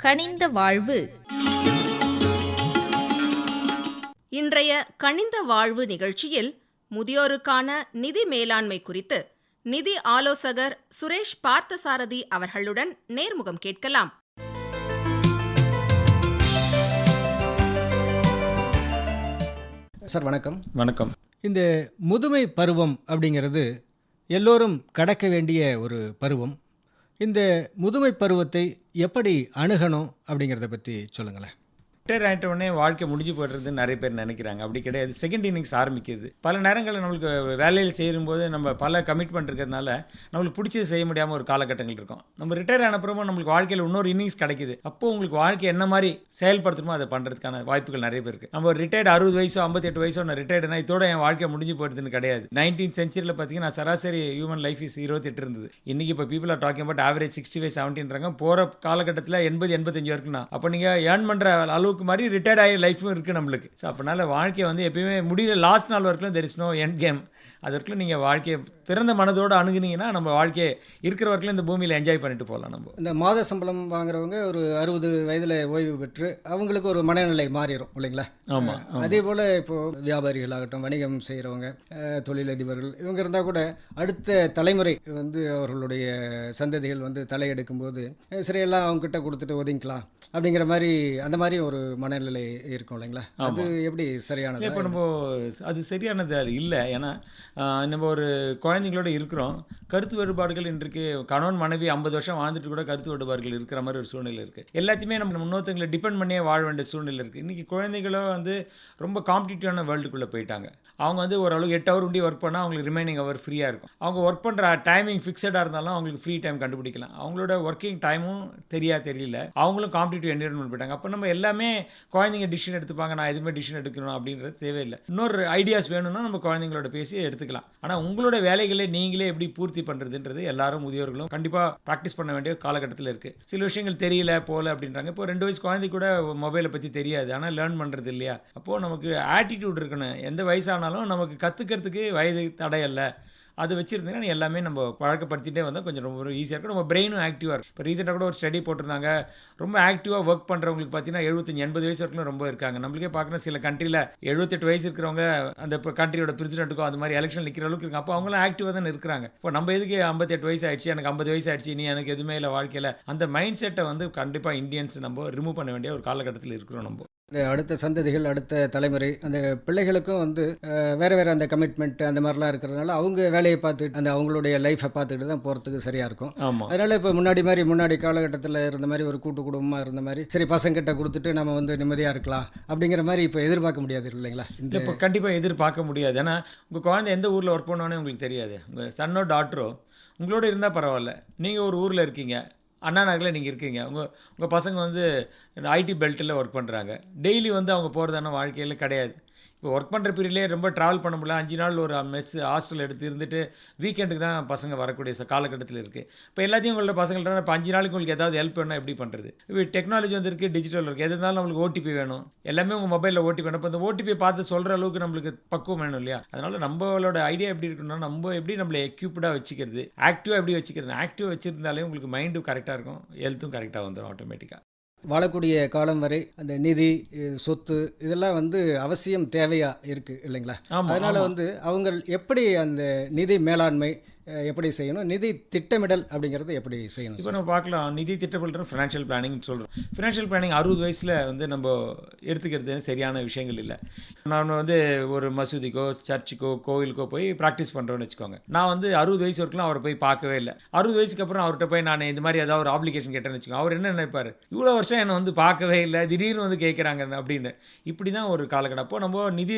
கனிந்த வாழ்வு. இன்றைய கனிந்த வாழ்வு நிகழ்ச்சியில் முதியோருக்கான நிதி மேலாண்மை குறித்து நிதி ஆலோசகர் சுரேஷ் பார்த்தசாரதி அவர்களுடன் நேர்முகம் கேட்கலாம். சார் வணக்கம். வணக்கம். இந்த முதுமை பருவம் அப்படிங்கிறது எல்லோரும் கடக்க வேண்டிய ஒரு பருவம். இந்த முதுமை பருவத்தை எப்படி அணுகணும் அப்படிங்கிறத பற்றி சொல்லுங்களேன். ரிட்டையர் ஆகிட்ட உடனே வாழ்க்கை முடிஞ்சு போய்டுறதுன்னு நிறைய பேர் நினைக்கிறாங்க. அப்படி கிடையாது. செகண்ட் இன்னிங்ஸ் ஆரம்பிக்குது. பல நேரங்களில் நம்மளுக்கு வேலையில் செய்யும்போது நம்ம பல கமிட்மெண்ட் இருக்கிறதுனால நம்மளுக்கு பிடிச்சது செய்ய முடியாமல் ஒரு காலகட்டங்கள் இருக்கும். நம்ம ரிட்டையர் ஆனப்புறமா நம்மளுக்கு வாழ்க்கையில் இன்னொரு இன்னிங்ஸ் கிடைக்குது. அப்போது உங்களுக்கு வாழ்க்கை என்ன மாதிரி செயல்படுத்தணுமோ அதை பண்ணுறதுக்கான வாய்ப்புகள் நிறைய பேர் இருக்குது. நம்ம ஒரு ரிட்டையர்டு 60 வயசோ 58 வயசோ நான் ரிட்டையர்டுனா இதோட என் வாழ்க்கை முடிஞ்சு போயிடுதுன்னு கிடையாது. 19th centuryயில் பார்த்தீங்கன்னா சராசரி ஹியூமன் லைஃப் இஸ் 28 இருந்தது. இன்றைக்கி இப்போ people are talking about average 65, 70ன்றாங்க. போகிற காலகட்டத்தில் 80, 85 இருக்குன்னா அப்போ நீங்கள் ஏர்ன் பண்ணுற அளவுக்கு மாதிரி ரிட்டையர்ட் ஆகி லைஃப்பும் இருக்குது நம்மளுக்கு. ஸோ அப்போனால வாழ்க்கையை வந்து எப்பயுமே முடியல லாஸ்ட் நாள் வரைக்கும் there is no end game. அதற்குள்ள நீங்கள் வாழ்க்கையை திறந்த மனதோடு அணுகுனீங்கன்னா நம்ம வாழ்க்கையை இருக்கிற வரைக்கும் இந்த பூமியில் என்ஜாய் பண்ணிட்டு போகலாம். நம்ம இந்த மாத சம்பளம் வாங்குறவங்க ஒரு 60 வயதில் ஓய்வு பெற்று அவங்களுக்கு ஒரு மனநிலை மாறிடும் இல்லைங்களா? ஆமாம். அதே போல் இப்போது வியாபாரிகளாகட்டும், வணிகம் செய்கிறவங்க, தொழிலதிபர்கள் இவங்க இருந்தால் கூட அடுத்த தலைமுறை வந்து அவர்களுடைய சந்ததிகள் வந்து தலையெடுக்கும்போது சரியெல்லாம் அவங்ககிட்ட கொடுத்துட்டு ஒதுங்கிக்கலாம் அப்படிங்கிற மாதிரி அந்த மாதிரி ஒரு மனநிலை இருக்கும் இல்லைங்களா? அது எப்படி சரியானது? இப்போ நம்ம அது சரியானது இல்லை. ஏன்னா நம்ம ஒரு குழந்தைங்களோட இருக்கிறோம். கருத்து வேறுபாடுகள் இன்றைக்கு கணவன் மனைவி 50 வருஷம் வாழ்ந்துட்டு கூட கருத்து வேறுபாடுகள் இருக்கிற மாதிரி ஒரு சூழ்நிலை இருக்குது. எல்லாத்தையுமே நம்ம முன்னோத்தங்களை டிபெண்ட் பண்ணியே வாழ வேண்டிய சூழ்நிலை இருக்குது. இன்றைக்கி குழந்தைகளும் வந்து ரொம்ப காம்படிட்டிவான வேர்ல்டுக்குள்ளே போயிட்டாங்க. அவங்க வந்து ஓரளவு 8 ஹவர் உண்டி ஒர்க் பண்ணால் அவங்களுக்கு ரிமைனிங் ஹவர் ஃப்ரீயாக இருக்கும். அவங்க ஒர்க் பண்ணுற டைமிங் ஃபிக்ஸடாக இருந்தாலும் அவங்களுக்கு ஃப்ரீ டைம் கண்டுபிடிக்கலாம். அவங்களோட ஒர்க்கிங் டைமும் தெரியல. அவங்களும் காம்படிட்டிவ் என்விரான்மெண்ட் போயிட்டாங்க. அப்போ நம்ம எல்லாமே குழந்தைங்க டிசிஷன் எடுத்துப்பாங்க, நான் எதுவுமே டிசிஷன் எடுக்கணும் அப்படின்றது தேவையில்லை. இன்னொரு ஐடியாஸ் வேணும்னா நம்ம குழந்தைங்களோட பேசி எடுத்துக்கலாம். ஆனால் உங்களோட வேலைகளை நீங்களே எப்படி பூர்த்தி பண்ணுறதுன்றது எல்லாரும் முதியோர்களும் கண்டிப்பாக ப்ராக்டிஸ் பண்ண வேண்டிய காலகட்டத்தில் இருக்குது. சில விஷயங்கள் தெரியல போல அப்படின்றாங்க. இப்போ 2 வயசு குழந்தை கூட மொபைலை பற்றி தெரியாது, ஆனால் லேர்ன் பண்ணுறது இல்லையா? அப்போது நமக்கு ஆட்டிடியூட் இருக்கணும். எந்த வயசானாலும் நமக்கு கற்றுக்கிறதுக்கு வயது தடையல்ல. அது வச்சுருந்தீங்கன்னா எல்லாமே நம்ம பழக்கப்படுத்திகிட்டே வந்தால் கொஞ்சம் ரொம்ப ஈஸியாக இருக்கும். நம்ம பிரெயினும் ஆக்டிவாக இருக்கும். இப்போ ரீசெண்டாக கூட ஒரு ஸ்டடி போட்டிருந்தாங்க. ரொம்ப ஆக்டிவாக ஒர்க் பண்ணுறவங்களுக்கு பார்த்தீங்கன்னா 75, 80 வயசு வரைக்கும் ரொம்ப இருக்காங்க. நம்மளுக்கே பார்க்குறோம் சில கண்ட்ரியில் 78 வயசு இருக்கிறவங்க அந்த கண்ட்ரியோட பிரசிடென்ட்டுக்கும் அந்த மாதிரி எலெக்ஷன் நிற்கிற அளவுக்கு இருக்காங்க. அப்போ அவங்களும் ஆக்டிவாக தான் இருக்கிறாங்க. இப்போ நம்ம எதுக்கு 58 வயசு ஆயிடுச்சு, எனக்கு 50 வயசு ஆயிடுச்சு, நீ எனக்கு எதுவுமே இல்லை வாழ்க்கையில், அந்த மைண்ட் செட்டை வந்து கண்டிப்பாக இந்தியன்ஸ் நம்ம ரிமூவ் பண்ண வேண்டிய ஒரு காலகட்டத்தில் இருக்கிறோம். நம்ம இந்த அடுத்த சந்ததிகள், அடுத்த தலைமுறை, அந்த பிள்ளைகளுக்கும் வந்து வேறு அந்த கமிட்மெண்ட் அந்த மாதிரிலாம் இருக்கிறதுனால அவங்க வேலையை பார்த்துட்டு அந்த அவங்களுடைய லைஃப்பை பார்த்துட்டு தான் போகிறதுக்கு சரியாக இருக்கும். அதனால் இப்போ முன்னாடி காலகட்டத்தில் இருந்த மாதிரி ஒரு கூட்டு குடும்பமாக இருந்த மாதிரி சரி பசங்கிட்ட கொடுத்துட்டு நம்ம வந்து நிம்மதியாக இருக்கலாம் அப்படிங்கிற மாதிரி இப்போ எதிர்பார்க்க முடியாது இல்லைங்களா? இப்போ கண்டிப்பாக எதிர்பார்க்க முடியாது. ஏன்னா உங்கள் குழந்தை எந்த ஊரில் ஒர்க் பண்ணுவானே உங்களுக்கு தெரியாது. உங்கள் சன்னோ டாக்டரோ உங்களோட இருந்தால் பரவாயில்ல. நீங்கள் ஒரு ஊரில் இருக்கீங்க, அண்ணா நகரில் நீங்கள் இருக்கீங்க, உங்கள் பசங்க வந்து ஐடி பெல்ட்டில் ஒர்க் பண்ணுறாங்க. டெய்லி வந்து அவங்க போகிறதான வாழ்க்கையில் கிடையாது. இப்போ ஒர்க் பண்ணுற பீரியட்லேயே ரொம்ப ட்ராவல் பண்ண முடியல. 5 நாள் ஒரு மெஸ் ஹாஸ்டல் எடுத்து இருந்துட்டு வீக்கெண்டுக்கு தான் பசங்க வரக்கூடிய காலகட்டத்தில் இருக்குது. இப்போ எல்லாத்தையும் உங்களோட பசங்கள்ட்ட இப்போ 5 நாளைக்கு உங்களுக்கு ஏதாவது ஹெல்ப் வேணும், எப்படி பண்ணுறது? இப்போ டெக்னாலஜி வந்துருக்கு, டிஜிட்டல் இருக்குது. எது இருந்தாலும் நம்மளுக்கு ஓடிபி வேணும். எல்லாமே உங்கள் மொபைலில் ஓடிபி வேணும். இப்போ அந்த ஓடிபியை பார்த்து சொல்கிற அளவுக்கு நம்மளுக்கு பக்குவம் வேணும் இல்லையா? அதனால் நம்மளோட ஐடியா எப்படி இருக்குன்னா, நம்ம எப்படி நம்மளை எக்யூப்டாக வச்சுக்கிறது, ஆக்டிவாக எப்படி வச்சுக்கிறது. ஆக்டிவாக வச்சுருந்தாலே உங்களுக்கு மைண்டும் கரெக்டாக இருக்கும், ஹெல்த்தும் கரெக்டாக வந்துடும் ஆட்டோமேட்டிக்காக. வாழக்கூடிய காலம் வரை அந்த நிதி, சொத்து இதெல்லாம் வந்து அவசியம் தேவையாக இருக்குது இல்லைங்களா? அதனால் வந்து அவங்க எப்படி அந்த நிதி மேலாண்மை எப்படி செய்யணும், நிதி திட்டமிடல் அப்படிங்கிறது எப்படி செய்யணும்? இப்போ நம்ம பார்க்கலாம், நிதி திட்டமிடல் ஃபினான்ஷியல் பிளானிங் சொல்கிறோம். ஃபினான்ஷியல் பிளானிங் 60 வயசில் வந்து நம்ம எடுத்துக்கிறது சரியான விஷயங்கள் இல்லை. நான் வந்து ஒரு மசூதிக்கோ சர்ச்சுக்கோ கோவிலுக்கோ போய் ப்ராக்டிஸ் பண்ணுறோன்னு வச்சுக்கோங்க. நான் வந்து 60 வயசு வரைக்கும் அவரை போய் பார்க்கவே இல்லை. 60 வயசுக்கு அப்புறம் அவர்கிட்ட போய் நான் இந்த மாதிரி ஏதாவது ஒரு ஆப்ளிகேஷன் கேட்டேன்னு வச்சுக்கோங்க. அவர் என்ன நினைப்பார், இவ்வளோ வருஷம் என்னை வந்து பார்க்கவே இல்லை, திடீர்னு வந்து கேட்குறாங்க அப்படின்னு. இப்படி தான் ஒரு காலகட்டம். அப்போ நம்ம நிதி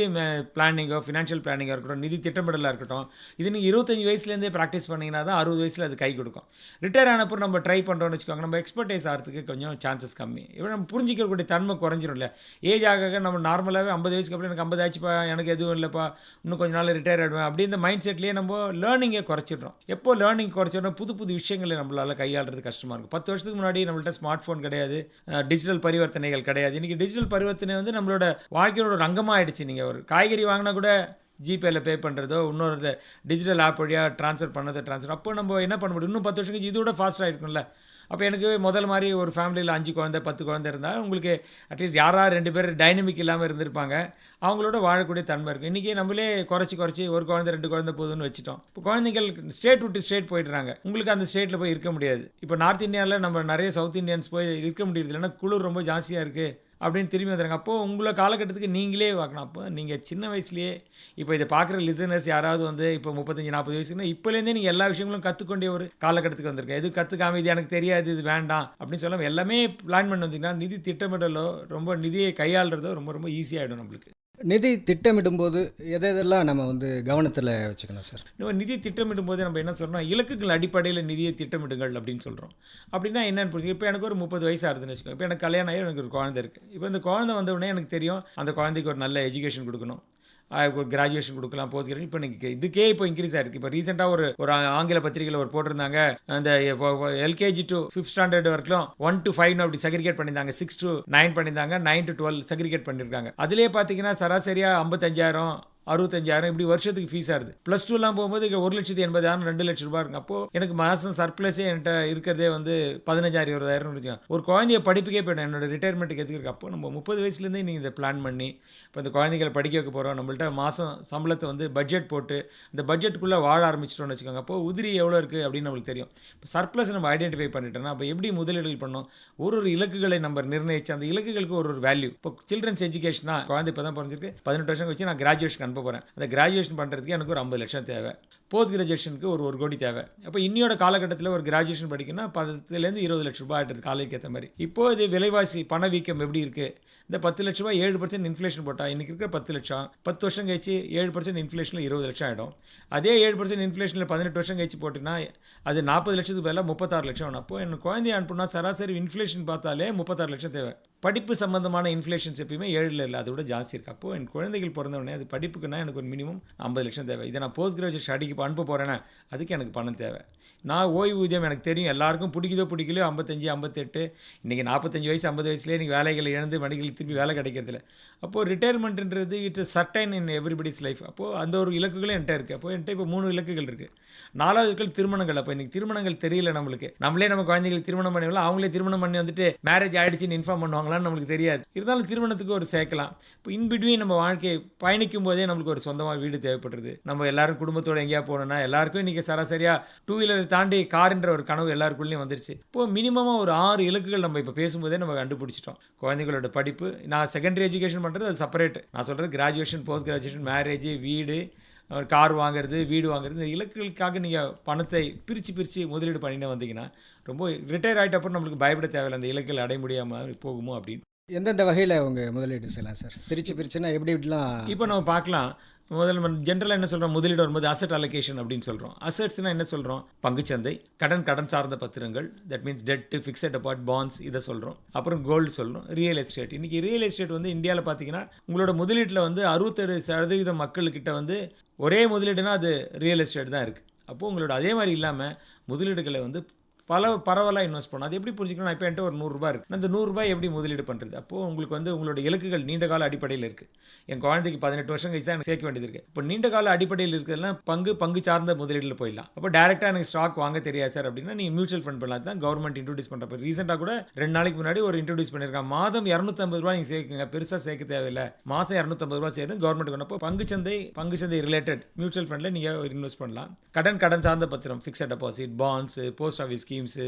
பிளானிங்கோ ஃபினான்ஷியல் பிளானிங்காக இருக்கட்டும், நிதி திட்டமிடலாக இருக்கட்டும், இது நீங்கள் 25 வயசுலேருந்தே ப்ராக்டிஸ் பண்ணிங்கன்னா தான் 60 வயசில் அது கை கொடுக்கும். ரிட்டையர் ஆனப்போ நம்ம ட்ரை பண்ணுறோன்னு வச்சுக்கோங்க, நம்ம எக்ஸ்பர்டைஸ் ஆகிறதுக்கு கொஞ்சம் சான்சஸ் கம்மி. இப்போ நம்ம புரிஞ்சிக்கக்கூடிய தன்மை குறைஞ்சிரும் இல்லையா? ஏஜ் ஆக நம்ம நார்மலாகவே 50 வயசுக்கு அப்புறம் எனக்கு 50 ஆச்சுப்பா, எனக்கு எதுவும் இல்லைப்பா, இன்னும் கொஞ்சம் நாள் ரிட்டையர் ஆகிடுவேன் அப்படின்ற மைண்ட் செட்லேயே நம்ம லேர்னிங்கை குறைச்சிடுறோம். எப்போ லேர்னிங் குறைச்சிடணும், புது விஷயங்களை நம்மளால் கையாளுறது கஷ்டமாக இருக்கும். 10 வருஷத்துக்கு முன்னாடி நம்மள்ட்ட ஸ்மார்ட் ஃபோன் கிடையாது, டிஜிட்டல் பரிவர்த்தனைகள் கிடையாது. இன்றைக்கி டிஜிட்டல் பரிவர்த்தனை வந்து நம்மளோட வாழ்க்கையோட ஒரு அங்கமாக ஆகிடுச்சு. நீங்கள் ஒரு காய்கறி வாங்கினா கூட ஜிபேயில் பே பண்ணுறதோ, இன்னொரு டிஜிட்டல் ஆப் வழியாக ட்ரான்ஸ்ஃபர் பண்ணதோ ட்ரான்ஸ்ஃபர். அப்போ நம்ம என்ன பண்ண முடியும்? இன்னும் 10 வருஷம் கழிச்சு இதோட ஃபாஸ்ட்டாக இருக்கும்ல. அப்போ எனக்கு முதல் மாதிரி ஒரு ஃபேமிலியில் 5 குழந்தை 10 குழந்தை இருந்தால் உங்களுக்கு அட்லீஸ்ட் யாராவது 2 பேர் டைனமிக் இல்லாமல் இருந்திருப்பாங்க, அவங்களோட வாழக்கூடிய தன்மை இருக்கும். இன்றைக்கி நம்மளே குறைச்சி ஒரு குழந்தை 2 குழந்தை போதுன்னு வச்சுட்டோம். இப்போ குழந்தைகள் ஸ்டேட் விட்டு ஸ்டேட் போயிடுறாங்க, உங்களுக்கு அந்த ஸ்டேட்டில் போய் இருக்க முடியாது. இப்போ நார்த் இந்தியாவில் நம்ம நிறைய சவுத் இந்தியன்ஸ் போய் இருக்க முடியுது, இல்லைன்னா குளிர் ரொம்ப ஜாஸ்தியாக இருக்குது அப்படின்னு திரும்பி வந்துடுறாங்க. அப்போது உங்களை காலகட்டத்துக்கு நீங்களே பார்க்கணும். அப்போ நீங்கள் சின்ன வயசுலேயே இப்போ இதை பார்க்குற லிசனர்ஸ் யாராவது வந்து இப்போ 35-40 வயசுன்னா இப்போலேருந்தே நீங்கள் எல்லா விஷயங்களும் கற்றுக்கொண்டே ஒரு காலகட்டத்துக்கு வந்திருக்கேன். எது கற்றுக்காம இது எனக்கு தெரியாது இது வேண்டாம் அப்படின்னு சொல்லாமல் எல்லாமே பிளான் பண்ணி வந்தீங்கன்னா நிதி திட்டமிடலோ ரொம்ப நிதியை கையாளுறதோ ரொம்ப ரொம்ப ஈஸியாகிடும் நம்மளுக்கு. நிதி திட்டமிடும்போது எதெல்லாம் நம்ம வந்து கவனத்தில் வச்சுக்கணும் சார்? நம்ம நிதி திட்டமிடும் போது நம்ம என்ன சொல்கிறோம், இலக்குகள் அடிப்படையில் நிதியை திட்டமிடுங்கள் அப்படின்னு சொல்கிறோம். அப்படின்னா என்னென்னு புரிஞ்சுக்க, இப்போ எனக்கு ஒரு 30 வயசு ஆகுதுன்னு வச்சுக்கோங்க. இப்போ எனக்கு கல்யாணம் ஆகி எனக்கு ஒரு குழந்தை இருக்குது. இப்போ இந்த குழந்தை வந்த உடனே எனக்கு தெரியும் அந்த குழந்தைக்கு ஒரு நல்ல எஜுகேஷன் கொடுக்கணும், ஒரு கிராஜுவேஷன் கொடுக்கலாம், போஸ்ட் கிராஜுவேஷன். இப்போ நீங்கள் இதுக்கே இப்போ இன்க்ரீஸ் ஆயிருக்கு. இப்போ ரீசெண்டாக ஒரு ஆங்கில பத்திரிகையில் ஒரு போட்டிருந்தாங்க, அந்த எல்கேஜி டு 5th ஸ்டாண்டர்ட் வரைக்கும் 1 to 5 அப்படி செக்ரிகேட் பண்ணியிருந்தாங்க, 6 to 9 பண்ணியிருந்தாங்க, 9 to 12 செக்ரிகேட் பண்ணியிருக்காங்க. அதிலே பார்த்தீங்கன்னா சராசரியாக 55,000 65,000 இப்படி வருஷத்துக்கு ஃபீஸ் ஆகுது. +2லாம் போகும்போது 1,80,000 2 லட்ச ரூபாய் இருக்கும். அப்போது எனக்கு மாதம் சர்ப்ளஸே என்கிட்ட இருக்கிறதே வந்து 15,000 20,000 ஒரு குழந்தைய படிப்புக்கே போய்டும், என்னோட ரிட்டையர்மெண்ட்டுக்கு எதுக்கு. அப்போ நம்ம 30 வயசுலேருந்தே நீங்கள் இதை பிளான் பண்ணி இப்போ இந்த குழந்தைகளை படிக்க வைக்க போகிறோம், நம்மள்ட்ட மாதம் சம்பளத்தை வந்து பட்ஜெட் போட்டு இந்த பட்ஜெட்டுக்குள்ளே வாழ ஆரம்பிச்சிட்டோம்னு வச்சுக்கோங்க. அப்போது உதிரி எவ்வளோ இருக்குது அப்படின்னு நம்மளுக்கு தெரியும். இப்போ சர்ப்ளஸ் நம்ம ஐடென்டிஃபை பண்ணிட்டோம்னா அப்போ எப்படி முதலீடுகள் பண்ணோம், ஒரு இலக்குகளை நம்ம நிர்ணயிச்சு அந்த இலக்குகளுக்கு ஒரு வேல்யூ. இப்போ சில்ட்ரன்ஸ் எஜுகேஷனா குழந்தை இப்போ தான் பிறந்திருக்கு, 18 வருஷம் வச்சு நான் கிராஜுவேஷன் அனுப்ப போகிறேன். அந்த கிராஜுவேஷன் பண்ணுறதுக்கு எனக்கு ஒரு 50 லட்சம் தேவை, போஸ்ட் கிராஜுவேஷனுக்கு ஒரு 1 கோடி தேவை. அப்போ இன்னையோட காலகட்டத்தில் ஒரு கிராஜுவேஷன் படிக்கணும்னா 10 20 லட்ச ரூபாய் ஆகிட்டு காலைக்கு ஏற்ற மாதிரி. இப்போது இது விலைவாசி பணவீக்கம் எப்படி இருக்குது, இந்த 10 லட்ச ரூபாய் 7% இன்ஃப்ளேஷன் போட்டால் இன்றைக்கி இருக்கிற 10 லட்சம் 10 வருஷம் கழிச்சு 7% இன்ஃப்ளேஷனில் 20 லட்சம் ஆகிடும். அதே 7% இன்ஃப்ளேஷனில் 18 வருஷம் கழிச்சு போட்டிங்கன்னா அது 40 லட்சத்துக்கு பதிலாக 36 லட்சம் ஆகும். அப்போது எனக்கு குழந்தைய அனுப்புனா சராசரி இன்ஃப்ளேஷன் பார்த்தாலே 36 லட்சம் தேவை. படிப்பு சம்பந்தமான இன்ஃப்ளேஷன்ஸ் எப்பயுமே 7 இல்லை, அதை விட ஜாஸ்தி இருக்குது. அப்போது என் குழந்தைகள் பிறந்தவொடனே அது படிப்புக்குன்னா எனக்கு ஒரு மினிமம் 50 லட்சம் தேவை. இதை நான் போஸ்ட் கிராஜுவேட் ஸ்டடிக்கு அனுப்ப போகிறேன்னா அதுக்கு எனக்கு பணம் தேவை. நான் ஓய்வூதியம் எனக்கு தெரியும் எல்லாருக்கும் பிடிக்குதோ பிடிக்கலையோ 55 58 இன்றைக்கி 45 வயசு 50 வயசுலேயே இன்றைக்கி வேலைகளை இழந்து மணிகள் திருப்பி வேலை கிடைக்கிறதில்ல. அப்போது ரிட்டையர்மெண்ட்ன்றது it is certain in everybody's life. அப்போது அந்த ஒரு இலக்குகளும் என்கிட்ட இருக்குது. அப்போது என்கிட்ட இப்போ 3 இலக்குகள் இருக்குது. 4வது இலக்குகள் திருமணங்கள். அப்போ இன்றைக்கி திருமணங்கள் தெரியல நம்மளுக்கு, நம்மளே நம்ம குழந்தைகளுக்கு திருமணம் பண்ணிவிடலாம், அவங்களே திருமணம் பண்ணி வந்துட்டு மேரேஜ் ஆகிடுச்சின்னு இன்ஃபார்ம் பண்ணுவாங்களான்னு நம்மளுக்கு தெரியாது. இருந்தாலும் திருமணத்துக்கு ஒரு சேர்க்கலாம். இப்போ இன்பிட்வீன் நம்ம வாழ்க்கை பயணிக்கும் போதே நம்மளுக்கு ஒரு சொந்தமாக வீடு தேவைப்படுறது. நம்ம எல்லாரும் குடும்பத்தோடு எங்கேயா போகணுன்னா எல்லாருக்கும் இன்றைக்கி சராசரியாக 2 வீலரை தாண்டி கார்ன்ற ஒரு கனவு எல்லாருக்குள்ளேயும் வந்துருச்சு. இப்போது மினிமமாக ஒரு 6 இலக்குகள் நம்ம இப்போ பேசும்போதே நம்ம கண்டுபிடிச்சிட்டோம். குழந்தைகளோட படிப்பு, நான் செகண்டரி எஜுகேஷன் பண்ணுறது அது செப்பரேட். நான் சொல்கிறது கிராஜுவேஷன், போஸ்ட் கிராஜுவேஷன், மேரேஜ், வீடு, கார் வாங்குறது, வீடு வாங்குறது, இந்த இலக்குகளுக்காக நீங்கள் பணத்தை பிரித்து முதலீடு பண்ணிட்டு வந்தீங்கன்னா ரொம்ப ரிட்டையர் ஆகிட்ட அப்புறம் நம்மளுக்கு பயப்பட தேவையில்லை அந்த இலக்குகள் அடைய முடியாமல் போகுமோ அப்படின்னு. எந்தெந்த வகையில் அவங்க முதலீடு செய்யலாம் சார்? பிரிச்சுன்னா எப்படி இப்படிலாம் இப்போ நம்ம பார்க்கலாம். முதல்ல நம்ம ஜென்ரலாக என்ன சொல்கிறோம், முதலீடு வரும்போது அசெட் அலோகேஷன் அப்படின்னு சொல்கிறோம். அசெட்ஸ்னால் என்ன சொல்கிறோம், பங்குச்சந்தை, கடன் சார்ந்த பத்திரங்கள், that means debt, fixed deposit, bonds, இதை சொல்கிறோம். அப்புறம் கோல்டு சொல்கிறோம், ரியல் எஸ்டேட். இன்றைக்கி ரியல் எஸ்டேட் வந்து இந்தியாவில் பார்த்தீங்கன்னா உங்களோட முதலீட்டில் வந்து 67% மக்கள்கிட்ட வந்து ஒரே முதலீடுனா அது ரியல் எஸ்டேட் தான் இருக்குது. அப்போது உங்களோட அதே மாதிரி இல்லாமல் முதலீடுகளை வந்து பரவலாக இன்வெஸ்ட் பண்ணணும். அது எப்படி புரிஞ்சுக்கணும், நான் இப்போ என்கிட்ட ஒரு 100 ரூபாய் இருக்குது, அந்த 100 ரூபாய் எப்படி முதலீடு பண்ணுறது? அப்போது உங்களுக்கு வந்து உங்களோட இலக்குகள் நீண்ட கால அடிப்படையில் இருக்குது. என் குழந்தைக்கு 18 வருஷம் கழிச்சு தான் எனக்கு சேர்க்க வேண்டியது இருக்குது. இப்போ நீண்ட கால அடிப்படையில் இருக்கிறதுலாம் பங்கு சார்ந்த முதலீடில் போயிடலாம். அப்போ டேரெக்டாக எனக்கு ஸ்டாக் வாங்க தெரியாது சார் அப்படின்னா நீங்கள் மியூச்சுவல் ஃபண்ட் பண்ணலாம். தான் கவர்மெண்ட் இன்ட்ரடியூஸ் பண்ணுறப்ப ரீசெண்டாக கூட 2 நாளைக்கு முன்னாடி ஒரு இன்ட்ரடியூஸ் பண்ணியிருக்காங்க. மாதம் 250 ரூபாய் நீங்கள் சேர்க்குங்க, பெருசாக சேர்க்க தேவையில்லை, மாதம் 250 ரூபாய் சேரும் கவர்மெண்ட் கொண்டு. அப்போ பங்குச்சந்தை ரிலேட்டட் மியூச்சுவல் ஃபண்டில் நீங்கள் இன்வெஸ்ட் பண்ணலாம். கடன் சார்ந்த பத்திரம், fixed deposit, bonds, post office schemes,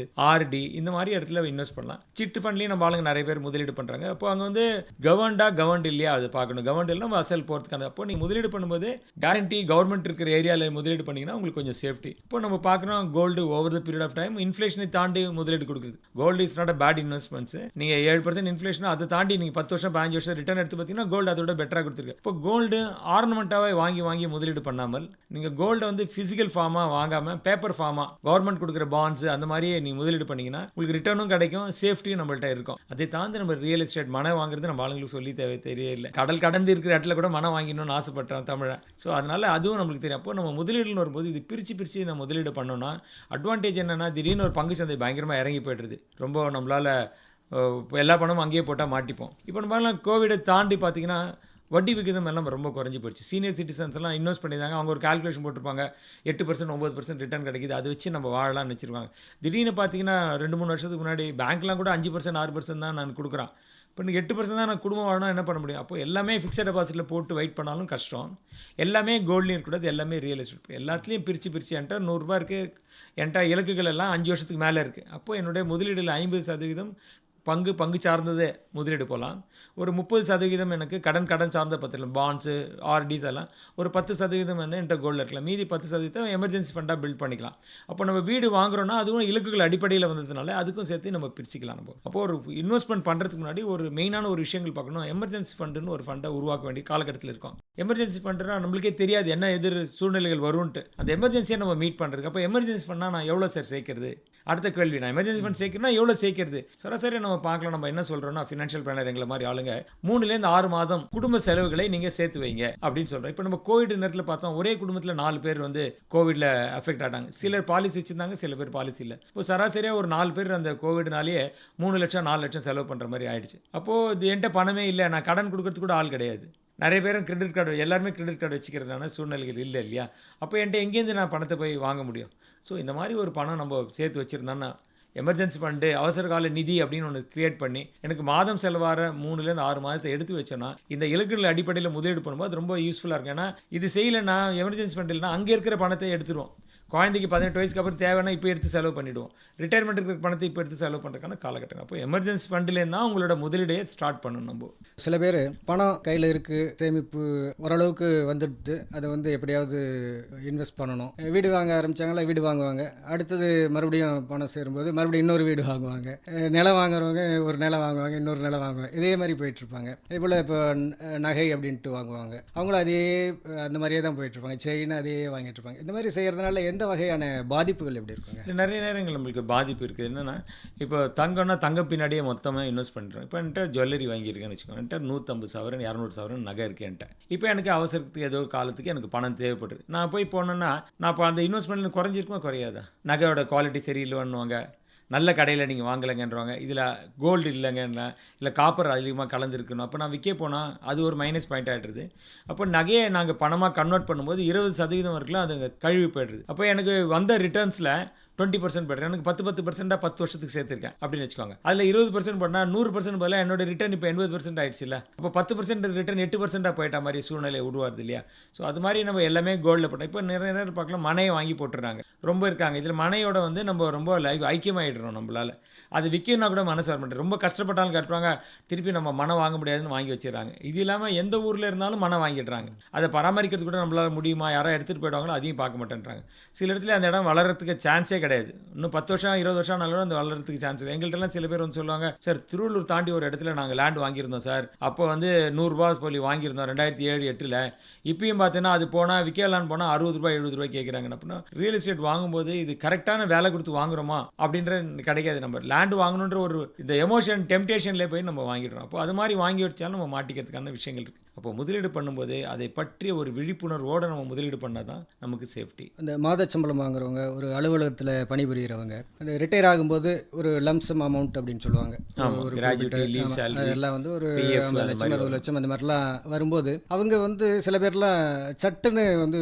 RD, இந்த மாதிரி இடத்துல இன்வெஸ்ட் பண்ணலாம். சிட்டு ஃபண்ட்லேயும் நம்ம ஆளுங்க நிறைய பேர் முதலீடு பண்ணுறாங்க. அப்போ அங்கே வந்து கவர்மெண்ட் இல்லையா அது பார்க்கணும். கவர்மெண்ட் இல்லை நம்ம அசல் போகிறதுக்கான. அப்போ நீங்கள் முதலீடு பண்ணும்போது கேரண்டி கவர்மெண்ட் இருக்கிற ஏரியாவில் முதலீடு பண்ணிங்கன்னா உங்களுக்கு கொஞ்சம் சேஃப்டி. இப்போ நம்ம பார்க்குறோம் gold over the period of time இன்ஃப்ளேஷனை தாண்டி முதலீடு கொடுக்குது. Gold is not a bad investments. நீங்கள் 7% இன்ஃப்ளேஷன் அதை தாண்டி நீங்கள் 10 வருஷம் 15 வருஷம் ரிட்டர்ன் எடுத்து பார்த்தீங்கன்னா கோல்டு அதோட பெட்டராக கொடுத்துருக்கு. இப்போ கோல்டு ஆர்னமெண்ட்டாகவே வாங்கி முதலீடு பண்ணாமல் நீங்கள் கோல்டை வந்து ஃபிசிக்கல் ஃபார்மாக வாங்காமல் பேப்பர் ஃபார்மாக கவர்மெண்ட் கொடுக்குற பாண்ட்ஸ் அந்த மாதிரியே நீங்கள் முதலீடு பண்ணிங்கன்னா உங்களுக்கு ரிட்டர்னும் கிடைக்கும், சேஃப்டியும் நம்மள்ட்ட இருக்கும். அதை தாண்டி நம்ம ரியல் எஸ்டேட் மனை வாங்குறது நம்ம ஆளுங்களுக்கு சொல்லி தெரியல. கடல் கடந்து இருக்கிற இடத்துல கூட மனை வாங்கணும்னு ஆசைப்பட்டோம் தமிழை. ஸோ அதனால் அதுவும் நம்மளுக்கு தெரியும். அப்போ நம்ம முதலீடுன்னு வரும்போது இது பிரித்து நம்ம முதலீடு பண்ணோம்னா அட்வான்டேஜ் என்னென்னா திடீர்னு ஒரு பங்கு சந்தை பயங்கரமாக இறங்கி போய்ட்டுருது. ரொம்ப நம்மளால் எல்லா பணமும் அங்கேயே போட்டால் மாட்டிப்போம். இப்போ நம்ம கோவிடை தாண்டி பார்த்தீங்கன்னா வட்டி விகிதம் எல்லாம் ரொம்ப குறைஞ்சி போயிடுச்சு. சீனியர் சிட்டிசன்ஸ்லாம் இன்வெஸ்ட் பண்ணியிருந்தாங்க. அவங்க ஒரு கால்குலேஷன் போட்டிருப்பாங்க, 8% 9% ரிட்டர்ன் கிடைக்குது, அதை வச்சு நம்ம வாழலாம்னு வச்சுருவாங்க. திடீர்னு பார்த்தீங்கன்னா 2-3 வருஷத்துக்கு முன்னாடி பேங்க்லாம் கூட 5% 6% தான் நான் கொடுக்குறான். இப்போ 8% தான் நான் குடும்பம் வாழணும், என்ன பண்ண முடியும்? அப்போ எல்லாமே ஃபிக்ஸட் டெபாசிட்டில் போட்டு வெயிட் பண்ணாலும் கஷ்டம். எல்லாமே கோல்ட்லேயும் இருக்கக்கூடாது, எல்லாமே ரியல் எஸ்டேட். எல்லாத்துலேயும் பிரித்து என்கிட்ட 100 ரூபா இருக்குது, என்கிட்ட இலக்குகள் எல்லாம் 5 வருஷத்துக்கு மேலே இருக்குது. அப்போது என்னுடைய முதலீடில் 50% பங்கு சார்ந்ததே முதலீடு போகலாம். ஒரு 30% எனக்கு கடன் சார்ந்த பத்திரம், பாண்ட்ஸு, ஆர்டிஸ் எல்லாம் ஒரு 10% வந்து என்கிட்ட கோல்டில் இருக்கலாம். மீதி 10% எமர்ஜென்சி ஃபண்டாக பில்ட் பண்ணிக்கலாம். அப்போ நம்ம வீடு வாங்குறோன்னா அதுவும் இலக்குகள் அடிப்படையில் வந்ததுனால அதுக்கும் சேர்த்து நம்ம பிரிச்சுக்கலாம். நம்ம அப்போது ஒரு இன்வெஸ்ட்மெண்ட் பண்ணுறதுக்கு முன்னாடி ஒரு மெயினான ஒரு விஷயங்கள் பார்க்கணும். எமர்ஜென்சி ஃபண்டுன்னு ஒரு ஃபண்டை உருவாக்க வேண்டிய காலகட்டத்தில் இருக்கும். எமர்ஜென்சி ஃபண்டுனா நம்மளுக்கே தெரியாது என்ன எதிர் சூழ்நிலைகள் வரும்ன்ட்டு. அந்த எமர்ஜென்சியை நம்ம மீட் பண்ணுறதுக்கு அப்போ எமர்ஜென்சி ஃபண்டாக நான் எவ்வளோ சார் சேர்க்கிறது? அடுத்த கேள்வி, நான் எமர்ஜென்சி ஃபண்ட் சேர்க்கணும்னா எவ்வளோ சேர்க்கிறது? சராசரி நம்ம பார்க்கலாம். நம்ம என்ன சொல்கிறோன்னா, ஃபினான்ஷியல் பிளானர் எங்களை மாதிரி ஆளுங்க 3 to 6 மாதம் குடும்ப செலவுகளை நீங்கள் சேர்த்து வைங்க அப்படின்னு சொல்கிறோம். இப்போ நம்ம கோவிட் நேரத்தில் பார்த்தோம், ஒரே குடும்பத்தில் 4 பேர் வந்து கோவிடில் அஃபெக்ட் ஆகிட்டாங்க. சிலர் பாலிசி வச்சுருந்தாங்க, சில பேர் பாலிசி இல்லை. இப்போ சராசரியாக ஒரு 4 பேர் அந்த கோவிட்னாலேயே 3 லட்சம் 4 லட்சம் செலவு பண்ணுற மாதிரி ஆயிடுச்சு. அப்போது இது என்கிட்ட பணமே இல்லை, நான் கடன் கொடுக்கறதுக்கு கூட ஆள் கிடையாது. நிறைய பேரும் கிரெடிட் கார்டு, எல்லாருமே கிரெடிட் கார்டு வச்சுக்கிறதுனால சூழ்நிலைகள் இல்லை இல்லையா? அப்போ என்கிட்ட எங்கேருந்து நான் பணத்தை போய் வாங்க முடியும்? ஸோ இந்த மாதிரி ஒரு பணம் நம்ம சேர்த்து வச்சுருந்தோன்னா, எமர்ஜென்சி ஃபண்டு, அவசர கால நிதி அப்படின்னு ஒன்று கிரியேட் பண்ணி எனக்கு மாதம் செலவார 3 to 6 மாதத்தை எடுத்து வச்சோன்னா, இந்த இலக்குகள் அடிப்படையில் முதலீடு பண்ணும்போது அது ரொம்ப யூஸ்ஃபுல்லாக இருக்கும். ஏன்னா இது செய்யலைன்னா, எமர்ஜென்சி ஃபண்ட் இல்லைனா அங்கே இருக்கிற பணத்தை எடுத்துருவோம். குழந்தைக்கு 18 வயசுக்கு அப்புறம் தேவைன்னா இப்போ எடுத்து செலவு பண்ணிவிடுவோம். ரிட்டையர்மெண்ட்டுக்கு இருக்கிற பணத்தை இப்போ எடுத்து செலவு பண்ணுறதுக்கான காலகட்டம். அப்போ எமர்ஜென்சி ஃபண்டிலேருந்து தான் உங்களோட முதலீடே ஸ்டார்ட் பண்ணணும். நம்ம சில பேர் பணம் கையில் இருக்குது, சேமிப்பு ஓரளவுக்கு வந்துடுது, அதை வந்து எப்படியாவது இன்வெஸ்ட் பண்ணணும். வீடு வாங்க ஆரம்பித்தாங்களா, வீடு வாங்குவாங்க. அடுத்தது மறுபடியும் பணம் சேரும்போது மறுபடியும் இன்னொரு வீடு வாங்குவாங்க. நிலம் வாங்குறவங்க ஒரு நிலம் வாங்குவாங்க, இன்னொரு நிலம் வாங்குவாங்க. இதே மாதிரி போயிட்டுருப்பாங்க. இதேபோல் இப்போ நகை அப்படின்ட்டு வாங்குவாங்க. அவங்களும் அதே அந்த மாதிரியே தான் போயிட்டுருப்பாங்க. செயின் அதே வாங்கிட்டு இருப்பாங்க. இந்த மாதிரி செய்கிறதுனால எந்த வகையான பாதிப்புகள் எப்படி இருக்குங்க? நிறைய நேரங்கள் நம்மளுக்கு பாதிப்பு இருக்குது. என்னென்னா, இப்போ தங்கம்னா தங்கம் பின்னாடியே மொத்தமாக இன்வெஸ்ட் பண்ணுறோம். இப்போ என்கிட்ட ஜுவல்லரி வாங்கியிருக்கேன்னு வச்சுக்கோங்க. என்கிட்ட 150 சவரன் 200 சவரன் நகை இருக்குது என்கிட்ட. இப்போ எனக்கு அவசரத்துக்கு ஏதோ காலத்துக்கு எனக்கு பணம் தேவைப்படுது. நான் போய் போனேன்னா, நான் இப்போ அந்த இன்வெஸ்ட்மெண்ட்டில் குறைஞ்சிருக்குமா குறையாதா? நகையோட குவாலிட்டி சரியில்லைன்னுவாங்க, நல்ல கடையில் நீங்கள் வாங்கலைங்கன்றவாங்க, இதில் கோல்டு இல்லைங்கன்னா, இல்லை காப்பர் அதிகமாக கலந்துருக்கணும். அப்போ நான் விற்க போனால் அது ஒரு மைனஸ் பாயிண்ட் ஆகிடுது. அப்போ நகையை நாங்கள் பணமாக கன்வெர்ட் பண்ணும்போது 20% வரைக்கும் அது கழுவி போய்டுது. அப்போ எனக்கு வந்த ரிட்டர்ன்ஸில் 20% போய்டுறேன். எனக்கு 10% 10 வருஷத்துக்கு சேர்த்துருக்கேன் அப்படின்னு வச்சுக்கோங்க. அதில் 20% பண்ணால் 100% பதிலாக என்னோட ரிட்டர்ன் இப்போ 80% ஆகிடுச்சு இல்லை? அப்போ 10% ரிட்டர்ன் 8% போயிட்டா மாதிரி சூழ்நிலை உருவாது இல்லையா? ஸோ அது மாதிரி நம்ம எல்லாமே கோல்டில் போட்டோம். இப்போ நிறைய நேரம் பார்க்கலாம், மனையை வாங்கி போட்டுறாங்க, ரொம்ப இருக்காங்க. இதில் மனையோட வந்து நம்ம ரொம்ப ஐக்கியமாகிடுறோம். நம்மளால் அது விற்கணும்னா கூட மனசு வர மாட்டேன். ரொம்ப கஷ்டப்பட்டாலும் கட்டுவாங்க, திருப்பி நம்ம மனை வாங்க முடியாதுன்னு வாங்கி வச்சிடறாங்க. இது இல்லாமல் எந்த ஊரில் இருந்தாலும் மனை வாங்கிடுறாங்க. அதை பராமரிக்கிறது கூட நம்மளால் முடியுமா? யாராவது எடுத்துகிட்டு போயிடுவாங்களோ அதையும் பார்க்க மாட்டேன்றாங்க. சில இடத்துல அந்த இடம் வளர்கிறதுக்கு சான்ஸே கிடையாது. இன்னும் 10 வருஷம் 20 வருஷம் ஆனாலும் அந்த வளர்கிறதுக்கு சான்ஸ் இல்லை. எங்கள்கிட்டலாம் சில பேர் வந்து சொல்லுவாங்க, சார் திருவள்ளூர் தாண்டி ஒரு இடத்துல நாங்கள் லேண்ட் வாங்கியிருந்தோம் சார், அப்போ வந்து 100 ரூபா சொல்லி வாங்கியிருந்தோம் 2007-8. இப்பயும் பார்த்தீங்கன்னா அது போனால் விற்கலான்னு போனால் 60 ரூபாய் 70 ரூபாய் கேட்குறாங்க. அப்படின்னா ரியல் எஸ்டேட் வாங்கும்போது இது கரெக்டான வேலை கொடுத்து வாங்குறோமா அப்படின்ற கிடைக்காது. நம்ம லேண்ட் வாங்கணுன்ற ஒரு இந்த எமோஷன் டெம்டேஷன்லேயே போய் நம்ம வாங்கிடுறோம். அப்போ அது மாதிரி வாங்கி வச்சாலும் நம்ம மாட்டிக்கிறதுக்கான விஷயங்கள் இருக்குது. அப்போ முதலீடு பண்ணும்போது அதை பற்றிய ஒரு விழிப்புணர்வோடு நம்ம முதலீடு பண்ணால் தான் நமக்கு சேஃப்டி. அந்த மாத சம்பளம் வாங்குறவங்க, ஒரு அலுவலகத்தில் பணிபுரிகிறவங்க, அந்த ரிட்டையர் ஆகும்போது ஒரு லம்சம் அமௌண்ட் அப்படின்னு சொல்லுவாங்க, ஒரு அதெல்லாம் வந்து ஒரு 50 லட்சம் 60 லட்சம் அந்த மாதிரிலாம் வரும்போது அவங்க வந்து சில பேர்லாம் சட்டுன்னு வந்து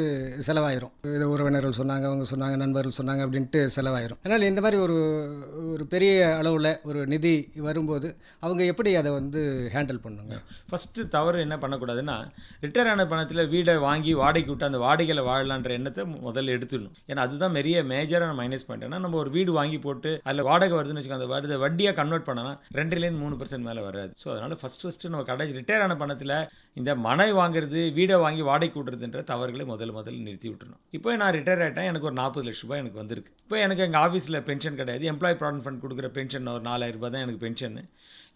செலவாயிரும். இது உறவினர்கள் சொன்னாங்க, அவங்க சொன்னாங்க, நண்பர்கள் சொன்னாங்க அப்படின்ட்டு செலவாயிரும். அதனால் இந்த மாதிரி ஒரு பெரிய அளவில் ஒரு நிதி வரும்போது அவங்க எப்படி அதை வந்து ஹேண்டில் பண்ணுங்க? ஃபஸ்ட்டு தவறு என்ன பண்ணக்கூடாதுன்னா, ரிட்டையர் ஆன பணத்தில் வீடை வாங்கி வாடகைக்கு விட்டு அந்த வாடகையில் வாழலான்ற எண்ணத்தை முதல்ல எடுத்துடணும். ஏன்னா அதுதான் மேஜரான மைனஸ் பாயிண்ட். ஏன்னா நம்ம ஒரு வீடு வாங்கி போட்டு அதில் வாடகை வருதுன்னு வச்சுக்கோங்க, அந்த வருது வட்டியாக கன்வெர்ட் பண்ணனா 2-3% மேலே வராது. ஸோ அதனால் ஃபஸ்ட்டு நம்ம ரிட்டையர் ஆன பணத்தில் இந்த மனை வாங்குறது, வீடை வாங்கி வாடகை விட்டுறதுன்ற தவறுகளை முதல்ல நிறுத்தி விட்டுறணும். இப்போ நான் ரிட்டையர் ஆகிட்டேன், எனக்கு ஒரு 40 லட்ச ரூபாய் எனக்கு வந்திருக்கு. இப்போ எனக்கு எங்கள் ஆஃபீஸில் பென்ஷன் கிடையாது, எம்ப்ளாயி ப்ராவிடன்ட் ஃபண்ட் கொடுக்குற பென்ஷன் ஒரு 4000 ரூபாய் தான் எனக்கு பென்ஷன்.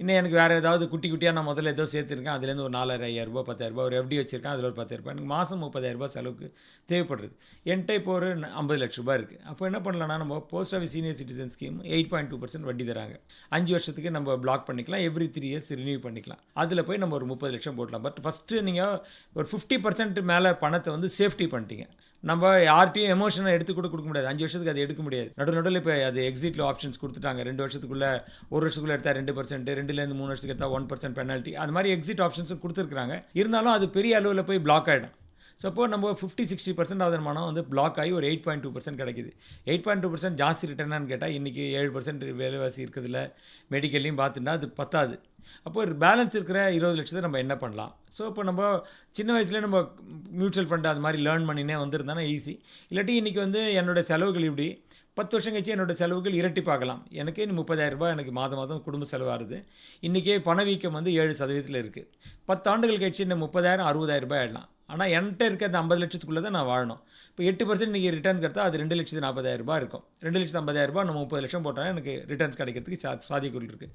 இன்னும் எனக்கு வேறு ஏதாவது குட்டியாக நான் முதல்ல ஏதோ சேர்த்துருக்கேன், அதுலேருந்து ஒரு 4000 ரூபாய் 10,000 ரூபாய் ஒரு FD வச்சுருக்கேன், அதில் ஒரு 10,000 ரூபாய், எனக்கு மாதம் 30,000 ரூபாய் செலவுக்கு தேவைப்படுறது. என்கிட்ட இப்போ ஒரு 50 லட்ச ரூபாய் இருக்குது. அப்போ என்ன பண்ணலாம்னா, நம்ம post office senior citizen scheme 8.2% வட்டி தராங்க. 5 வருஷத்துக்கு நம்ம பிளாக் பண்ணிக்கலாம், எவ்ரி 3 இயர்ஸ் ரினியூ பண்ணிக்கலாம். அதில் போய் நம்ம ஒரு 30 லட்சம் போடலாம். பட் ஃபஸ்ட்டு நீங்கள் ஒரு 50% மேலே பணத்தை வந்து சேஃப்டி பண்ணிட்டீங்க. நம்ம யார்ட்டையும் எமோஷனை எடுத்து கூட கொடுக்க முடியாது. 5 வருஷத்துக்கு அது எடுக்க முடியாது. நடுவில் இப்போ அது எக்ஸிட்டில் ஆப்ஷன்ஸ் கொடுத்துட்டாங்க. 2 வருஷத்துக்குள்ளே 1 வருஷத்துக்குள்ளே எடுத்தால் 2%, 2லேருந்து 3 வருஷத்துக்கு எடுத்தால் 1% பெனால்ட்டி, அது மாதிரி எக்ஸிட் ஆப்ஷன்ஸும் கொடுத்துருக்காங்க. இருந்தாலும் அது பெரிய அளவில் போய் பிளாக் ஆகிடும். சப்போஸ் நம்ம 50-60% ஆகுது மனம் வந்து பிளாக் ஆகி ஒரு 8.2% கிடைக்குது. 8.2% ஜாஸ்தி ரிட்டர்னான்னு கேட்டால் இன்றைக்கி 7% விலைவாசி இருக்கிறதுல மெடிக்கல்லையும் பார்த்துட்டா அது பத்தாது. அப்போ ஒரு பேலன்ஸ் இருக்கிற 20 லட்சத்தை நம்ம என்ன பண்ணலாம்? ஸோ இப்போ நம்ம சின்ன வயசுலேயே நம்ம மியூச்சுவல் ஃபண்டு அது மாதிரி லேர்ன் பண்ணினே வந்திருந்தானா ஈஸி. இல்லாட்டி இன்றைக்கி வந்து என்னோடய செலவுகள் இப்படி 10 வருஷம் கழிச்சு என்னோடய செலவுகள் இரட்டிப்பாகலாம். எனக்கு 30,000 ரூபாய் எனக்கு மாதம் குடும்ப செலவாகுது. இன்றைக்கே பணவீக்கம் வந்து 7% இருக்குது. 10 ஆண்டுகள் கழிச்சு இந்த 30,000 60,000 ரூபாய் ஆகிடலாம். ஆனால் என்கிட்ட இருக்க அந்த 50 லட்சத்துக்குள்ளே தான் நான் வாழணும். இப்போ 8% இன்றைக்கி ரிட்டர்ன் கிடைத்தா அது 2,40,000 ரூபாய் இருக்கும். 2,50,000 நம்ம 30 லட்சம் போட்டால் எனக்கு ரிட்டர்ன்ஸ் கிடைக்கிறதுக்கு சாத்தியக்கூறு இருக்குது.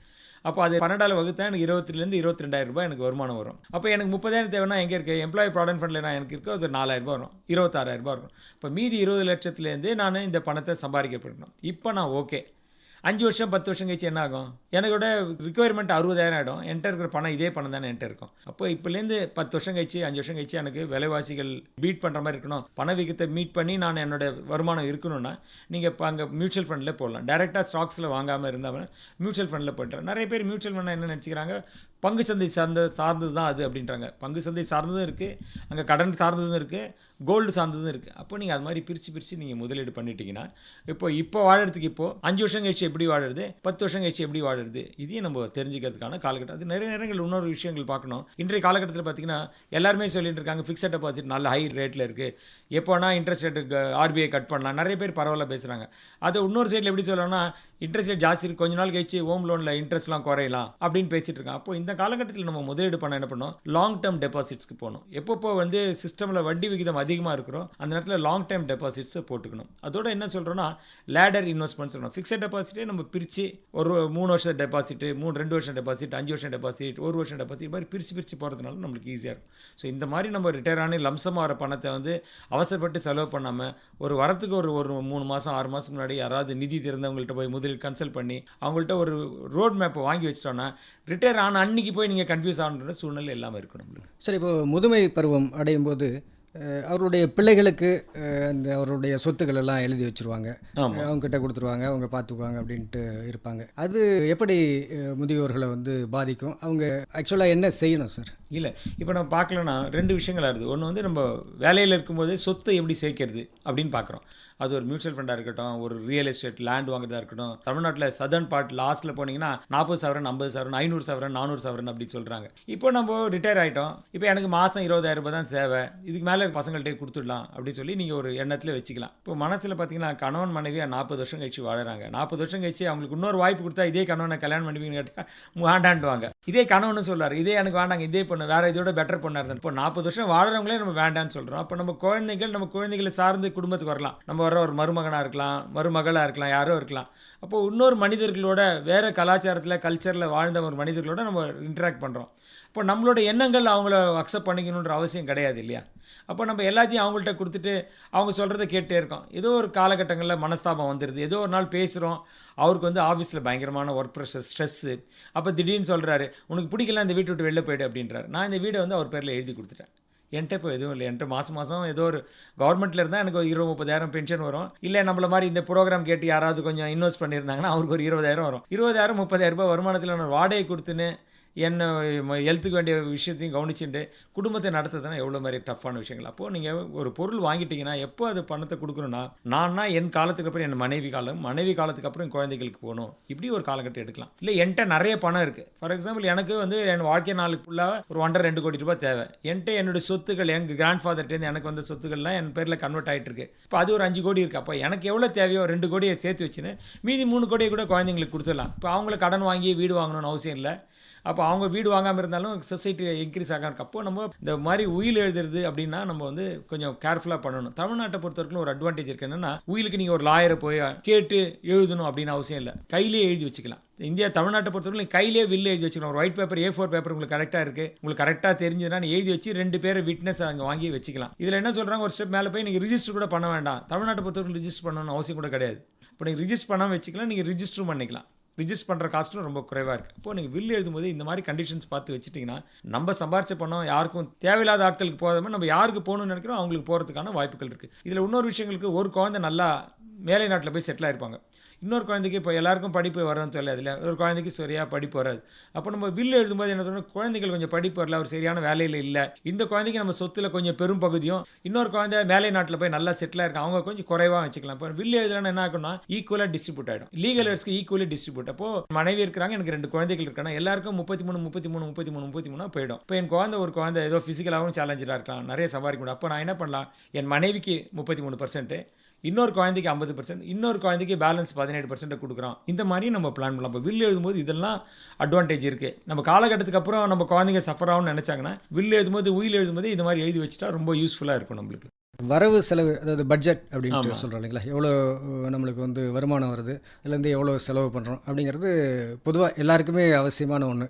அப்போ அது 12 வகுத்தா எனக்கு 20,000 22,000 ரூபாய் எனக்கு வருமானம் வரும். அப்போ எனக்கு 30,000 தேவைன்னா எங்கே இருக்குது? எம்ப்ளாயி ப்ராவிடென்ட் ஃபண்டில் நான் எனக்கு இருக்குது அது 4,000 ரூபாய் வரும். 26,000 ரூபாய் இருக்கும். இப்போ மீதி 20 லட்சத்துலேருந்து நான் இந்த பணத்தை சம்பாதிக்கப்படணும். இப்போ நான் ஓகே 5 வருஷம் 10 வருஷம் கழிச்சு என்ன ஆகும்? எனக்கோட ரிக்குவயர்மெண்ட் 60,000 ஆகிடும். என்கிட்ட இருக்கிற பணம் இதே பணம் தானே என்கிட்ட இருக்கும். அப்போ இப்போலேருந்து 10 வருஷம் கழிச்சு 5 வருஷம் கழிச்சு எனக்கு விலைவாசிகள் பீட் பண்ணுற மாதிரி இருக்கணும், பணவீக்கத்தை மீட் பண்ணி நான் என்னோட வருமானம் இருக்கணும்னா நீங்கள் இப்போ அங்கே மியூச்சுவல் ஃபண்டில் போடலாம். டைரெக்டாக ஸ்டாக்ஸில் வாங்காமல் இருந்தாமல் மியூச்சுவல் ஃபண்டில் போய்ட்டு நிறைய பேர் மியூச்சுவல் ஃபண்டை என்ன நினச்சிக்கிறாங்க, பங்கு சந்தை சார்ந்தது தான் அது அப்படின்றாங்க. பங்கு சந்தை சார்ந்ததும் இருக்குது, அங்கே கடன் சார்ந்ததும் இருக்குது, கோல்டு சார்ந்ததும் இருக்குது. அப்போ நீங்கள் அது மாதிரி பிரித்து நீங்கள் முதலீடு பண்ணிட்டீங்கன்னா இப்போ வாழறதுக்கு இப்போது 5 வருஷம் கழிச்சு எப்படி வாழுறது, 10 வருஷம் கழிச்சு எப்படி வாழுறது, இதையும் நம்ம தெரிஞ்சுக்கிறதுக்கான காலகட்டம். அது நிறைய நேரங்கள் இன்னொரு விஷயங்கள் பார்க்கணும். இன்றைய காலகட்டத்தில் பார்த்தீங்கன்னா எல்லாருமே சொல்லிட்டு இருக்காங்க ஃபிக்ஸட் டெபாசிட் நல்ல ஹை ரேட்டில் இருக்குது, எப்போனா இன்ட்ரெஸ்ட் ரேட்டு ஆர்பிஐ கட் பண்ணலாம், நிறைய பேர் பரவாயில்ல பேசுகிறாங்க. அது இன்னொரு சைடில் எப்படி சொல்லணும்னா இன்ட்ரெஸ்ட் ரேட் ஜாஸ்தி இருக்குது, கொஞ்ச நாள் கழிச்சு ஹோம் லோனில் இன்ட்ரெஸ்ட்லாம் குறையலாம் அப்படின்னு பேசிகிட்டு இருக்காங்க. அப்போ இந்த காலகட்டத்தில் நம்ம முதலீடு பண்ண என்ன பண்ணணும், லாங் டேர்ம் டெபாசிட்ஸ்க்கு போகணும். எப்பப்போ வந்து சிஸ்டமில் வட்டி விகிதம் அதிகமாக இருக்கிறோம் அந்த நேரத்தில் லாங் டேர்ம் டெபாசிட்ஸை போட்டுக்கணும். அதோட என்ன சொல்கிறோன்னா லேடர் இன்வெஸ்ட்மெண்ட்ஸ் சொல்லணும். ஃபிக்ஸட் டெபாசிட்டே நம்ம பிரித்து ஒரு 3 வருஷம் டெபாசிட்டு, 2 வருஷம் டெபாசிட், 5 வருஷம் டெபாசிட், 1 வருஷம் டெபாசிட், இது மாதிரி பிரித்து போகிறதுனால நம்மளுக்கு ஈஸியாக இருக்கும். ஸோ இந்த மாதிரி நம்ம ரிட்டையர் ஆனி லம்சமாக வர பணத்தை வந்து அவசரப்பட்டு செலவு பண்ணாமல் ஒரு வரத்துக்கு ஒரு 3 மாதம் 6 மாதம் முன்னாடி யாராவது நிதி தெரிந்தவங்கள்ட்ட போய் முதலில் கன்சல்ட் பண்ணி அவங்கள்ட்ட ஒரு ரோட் மேப்பை வாங்கி வச்சிட்டோன்னா ரிட்டையர் ஆன அன்னைக்கு போய் நீங்கள் கன்ஃபியூஸ் ஆகணுன்ற சூழ்நிலை எல்லாமே இருக்கும் நம்மளுக்கு. சரி, இப்போ முதுமை பருவம் அடையும் போது அவருடைய பிள்ளைகளுக்கு அந்த அவருடைய சொத்துக்கள் எல்லாம் எழுதி வச்சுருவாங்க, அவங்ககிட்ட கொடுத்துருவாங்க, அவங்க பார்த்துக்குவாங்க அப்படின்ட்டு இருப்பாங்க. அது எப்படி முதியோர்களை வந்து பாதிக்கும்? அவங்க ஆக்சுவலாக என்ன செய்யணும் சார்? இல்லை, இப்போ நம்ம பார்க்கலன்னா 2 விஷயங்கள் ஆகுது. ஒன்று வந்து நம்ம வேலையில் இருக்கும்போதே சொத்தை எப்படி சேர்க்கறது அப்படின்னு பார்க்குறோம். அது ஒரு மியூச்சுவல் ஃபண்டாக இருக்கட்டும், ஒரு ரியல் எஸ்டேட் லேண்ட் வாங்குறதா இருக்கட்டும். தமிழ்நாட்டில் சதர்ன் பார்ட் லாஸ்ட்டில் போனீங்கன்னா 40,000 50,000 500,000 400,000 அப்படி சொல்கிறாங்க. இப்போ நம்ம ரிட்டையர் ஆகிட்டோம், இப்போ எனக்கு மாதம் 20,000 ரூபாய் தான் சேவை, இதுக்கு மேலே பசங்கள்கிட்டே கொடுத்துடலாம் அப்படின்னு சொல்லி நீங்கள் ஒரு எண்ணத்தில் வச்சுக்கலாம். இப்போ மனசில் பார்த்தீங்கன்னா கணவன் மனைவியாக 40 வருஷம் கழிச்சு வாழறாங்க. 40 வருஷம் கழிச்சு அவங்களுக்கு இன்னொரு வாய்ப்பு கொடுத்தா இதே கணவனை கல்யாணம் பண்ணுவீங்கன்னு கேட்டால் வேண்டான்டுவாங்க. இதே கணவன் சொல்கிறார், இதே எனக்கு வேண்டாங்க, இதே பொண்ணு வேறு இதோட பெட்டர் பண்ணார். இப்போ 40 வருஷம் வாழறவங்களே நம்ம வேண்டான்னு சொல்கிறோம். அப்போ நம்ம குழந்தைகளை சார்ந்து குடும்பத்துக்கு வரலாம். நம்ம வர ஒரு மருமகனாக இருக்கலாம், மருமகளாக இருக்கலாம், யாரோ இருக்கலாம். அப்போது இன்னொரு மனிதர்களோட வேறு கலாச்சாரத்தில் கல்ச்சரில் வாழ்ந்த ஒரு மனிதர்களோட நம்ம இன்ட்ராக்ட் பண்ணுறோம். இப்போ நம்மளோட எண்ணங்கள் அவங்கள அக்செப்ட் பண்ணிக்கணுன்ற அவசியம் கிடையாது இல்லையா? அப்போ நம்ம எல்லாத்தையும் அவங்கள்ட்ட கொடுத்துட்டு அவங்க சொல்கிறத கேட்டே இருக்கோம். ஏதோ ஒரு காலகட்டங்களில் மனஸ்தாபம் வந்துடுது. ஏதோ ஒரு நாள் பேசுகிறோம், அவருக்கு வந்து ஆஃபீஸில் பயங்கரமான ஒர்க் ப்ரெஷர், ஸ்ட்ரெஸ்ஸு. அப்போ திடீர்னு சொல்கிறாரு, உனக்கு பிடிக்கல இந்த வீட்டை விட்டு வெளில போய்டு அப்படின்றார். நான் இந்த வீடை வந்து அவர் பேரில் எழுதி கொடுத்துட்டேன். என்கிட்ட இப்போ எதுவும் இல்லை. என்கிட்ட மாதம் ஏதோ ஒரு கவர்மெண்ட்டில் இருந்தால் எனக்கு ஒரு 20-30,000 பென்ஷன் வரும். இல்லை நம்மள மாதிரி இந்த ப்ரோக்ராம் கேட்டு யாராவது கொஞ்சம் இன்வெஸ்ட் பண்ணியிருந்தாங்கன்னா அவருக்கு ஒரு 20,000 வரும். 20,000-30,000 ரூபாய் வருமானத்தில் நான் வாடகை கொடுத்துன்னு என்ன ஹெல்த்துக்கு வேண்டிய விஷயத்தையும் கவனிச்சுட்டு குடும்பத்தை நடத்துறதுனா எவ்வளோ மாதிரி டஃப்பான விஷயங்கள். அப்போது நீங்கள் ஒரு பொருள் வாங்கிட்டீங்கன்னா எப்போ அது பணத்தை கொடுக்கணும்னா, நான்னா என் காலத்துக்கு அப்புறம் என் மனைவி காலத்துக்கு அப்புறம் என் குழந்தைகளுக்கு போகணும், இப்படி ஒரு காலகட்டம் எடுக்கலாம். இல்லை என்கிட்ட நிறைய பணம் இருக்குது, ஃபார் எக்ஸாம்பிள் எனக்கு வந்து என் வாழ்க்கை நாளுக்கு ஃபுல்லாக ஒரு 1.5-2 கோடி ரூபாய் தேவை. என்கிட்ட என்னுடைய சொத்துக்கள் எங்கள் கிராண்ட் ஃபாதர்கிட்டேருந்து எனக்கு வந்த சொத்துக்கள்லாம் என் பேரில் கன்வெர்ட் ஆகிட்டு இருக்கு. இப்போ அது ஒரு 5 கோடி இருக்குது. அப்போ எனக்கு எவ்வளோ தேவையோ 2 கோடியை சேர்த்து வச்சுன்னு மீதி 3 கோடியை கூட குழந்தைங்களுக்கு கொடுத்துடலாம். இப்போ அவங்கள கடன் வாங்கி வீடு வாங்கணும்னு அவசியம் இல்லை. அப்போ அவங்க வீடு வாங்காமல் இருந்தாலும் சொசைட்டி இன்க்ரீஸ் ஆகாம இருக்கு. அப்போ நம்ம இந்த மாதிரி உயில் எழுதுறது அப்படின்னா நம்ம வந்து கொஞ்சம் கேர்ஃபுல்லாக பண்ணணும். தமிழ்நாட்டை பொறுத்தவரைக்கும் ஒரு அட்வான்டேஜ் இருக்குது. என்னன்னா, உயிலுக்கு நீங்கள் ஒரு லாயரை போய் கேட்டு எழுதணும் அப்படின்னு அவசியம் இல்லை, கையிலே எழுதி வச்சுக்கலாம். தமிழ்நாட்டை பொறுத்தவரைக்கும் கையிலே வில்லு எழுதி வச்சுக்கலாம். ஒரு ஒயிட் பேப்பர் A4 பேப்பர் உங்களுக்கு கரெக்டாக இருக்குது, உங்களுக்கு கரெக்டாக தெரிஞ்சதுன்னா எழுதி வச்சு 2 பேரை விட்னஸ் அங்கே வாங்கி வச்சுக்கலாம். இதில் என்ன சொல்கிறாங்க, ஒரு ஸ்டெப் மேலே போய் நீங்கள் ரிஜிஸ்டர் கூட பண்ண வேண்டாம். தமிழ்நாட்டை பொறுத்தவரைக்கும் ரிஜிஸ்டர் பண்ணணும்னு அவசியம் கூட கிடையாது. இப்போ நீங்கள் ரிஜிஸ்டர் பண்ணாமல் வச்சுக்கலாம், நீங்கள் ரிஜிஸ்டரும் பண்ணிக்கலாம். ரிஜிஸ்டர் பண்ணுற காஸ்ட்டும் ரொம்ப குறைவாக இருக்குது. அப்போது நீங்கள் வில் எழுதும்போது இந்த மாதிரி கண்டிஷன்ஸ் பார்த்து வச்சுட்டிங்கன்னா நம்ம சம்பாரிச்ச பணம் யாருக்கும் தேவையில்லாத ஆட்களுக்கு போகாமல் நம்ம யாருக்கு போகணும்னு நினைக்கிறோம் அவங்களுக்கு போகிறதுக்கான வாய்ப்புகள் இருக்குது. இதில் இன்னொரு விஷயங்களுக்கு ஒரு குழந்தை நல்லா மேலை நாட்டில் போய் செட்டில் ஆயிருப்பாங்க, இன்னொரு குழந்தைக்கு இப்போ எல்லாருக்கும் படிப்பு வரணும்னு சொல்லி அதில் ஒரு குழந்தைக்கு சரியாக படிப்பு வராது. அப்போ நம்ம வில் எழுதும்போது என்ன பண்ணணும், குழந்தைகள் கொஞ்சம் படிப்பு வரல, ஒரு சரியான வேலையில் இல்லை, இந்த குழந்தைக்கு நம்ம சொத்தில் கொஞ்சம் பெரும் பகுதியும் இன்னொரு குழந்தை மேலை நாட்டில் போய் நல்லா செட்டில் ஆயிருக்கும் அவங்க கொஞ்சம் குறைவாக வச்சுக்கலாம். இப்போ வில் எழுதுனா என்ன ஆகும்னா ஈக்குவலாக டிஸ்ட்ரிபியூட் ஆகிடும், லீகல் எர்ஸ்க்கு ஈக்குவலி டிஸ்ட்ரிபியூட். அப்போ மனைவி இருக்கிறாங்க, எனக்கு 2 குழந்தைகள் இருக்காங்க, எல்லாருக்கும் 33 போயிடும். இப்போ என் குழந்தை ஒரு குழந்தை ஏதோ ஃபிசிக்கலாகவும் சேலஞ்சாக இருக்கலாம், நிறைய சம்பாதிக்க முடியும். அப்போ நான் என்ன பண்ணலாம், என் மனைவிக்கு 33%, இன்னொரு குழந்தைக்கு 50%, இன்னொரு குழந்தைக்கு பேலன்ஸ் 17% கொடுக்குறோம். இந்த மாதிரி நம்ம பிளான் பண்ணலாம். இப்போ வில் எழுதும்போது இதெல்லாம் அட்வான்டேஜ் இருக்குது. நம்ம காலகட்டத்துக்கு அப்புறம் நம்ம குழந்தைங்க சஃபர் ஆகும்னு நினச்சாங்கன்னா வில் எழுதும்போது உயில் எழுதும்போது இந்த மாதிரி எழுதி வச்சுட்டா ரொம்ப யூஸ்ஃபுல்லாக இருக்கும் நம்மளுக்கு. வரவு செலவு, அதாவது பட்ஜெட் அப்படின்ட்டு சொல்கிறோம் இல்லைங்களா, எவ்வளோ நம்மளுக்கு வந்து வருமானம் வருது, அதுலேருந்து எவ்வளோ செலவு பண்ணுறோம் அப்படிங்கிறது பொதுவாக எல்லாருக்குமே அவசியமான ஒன்று.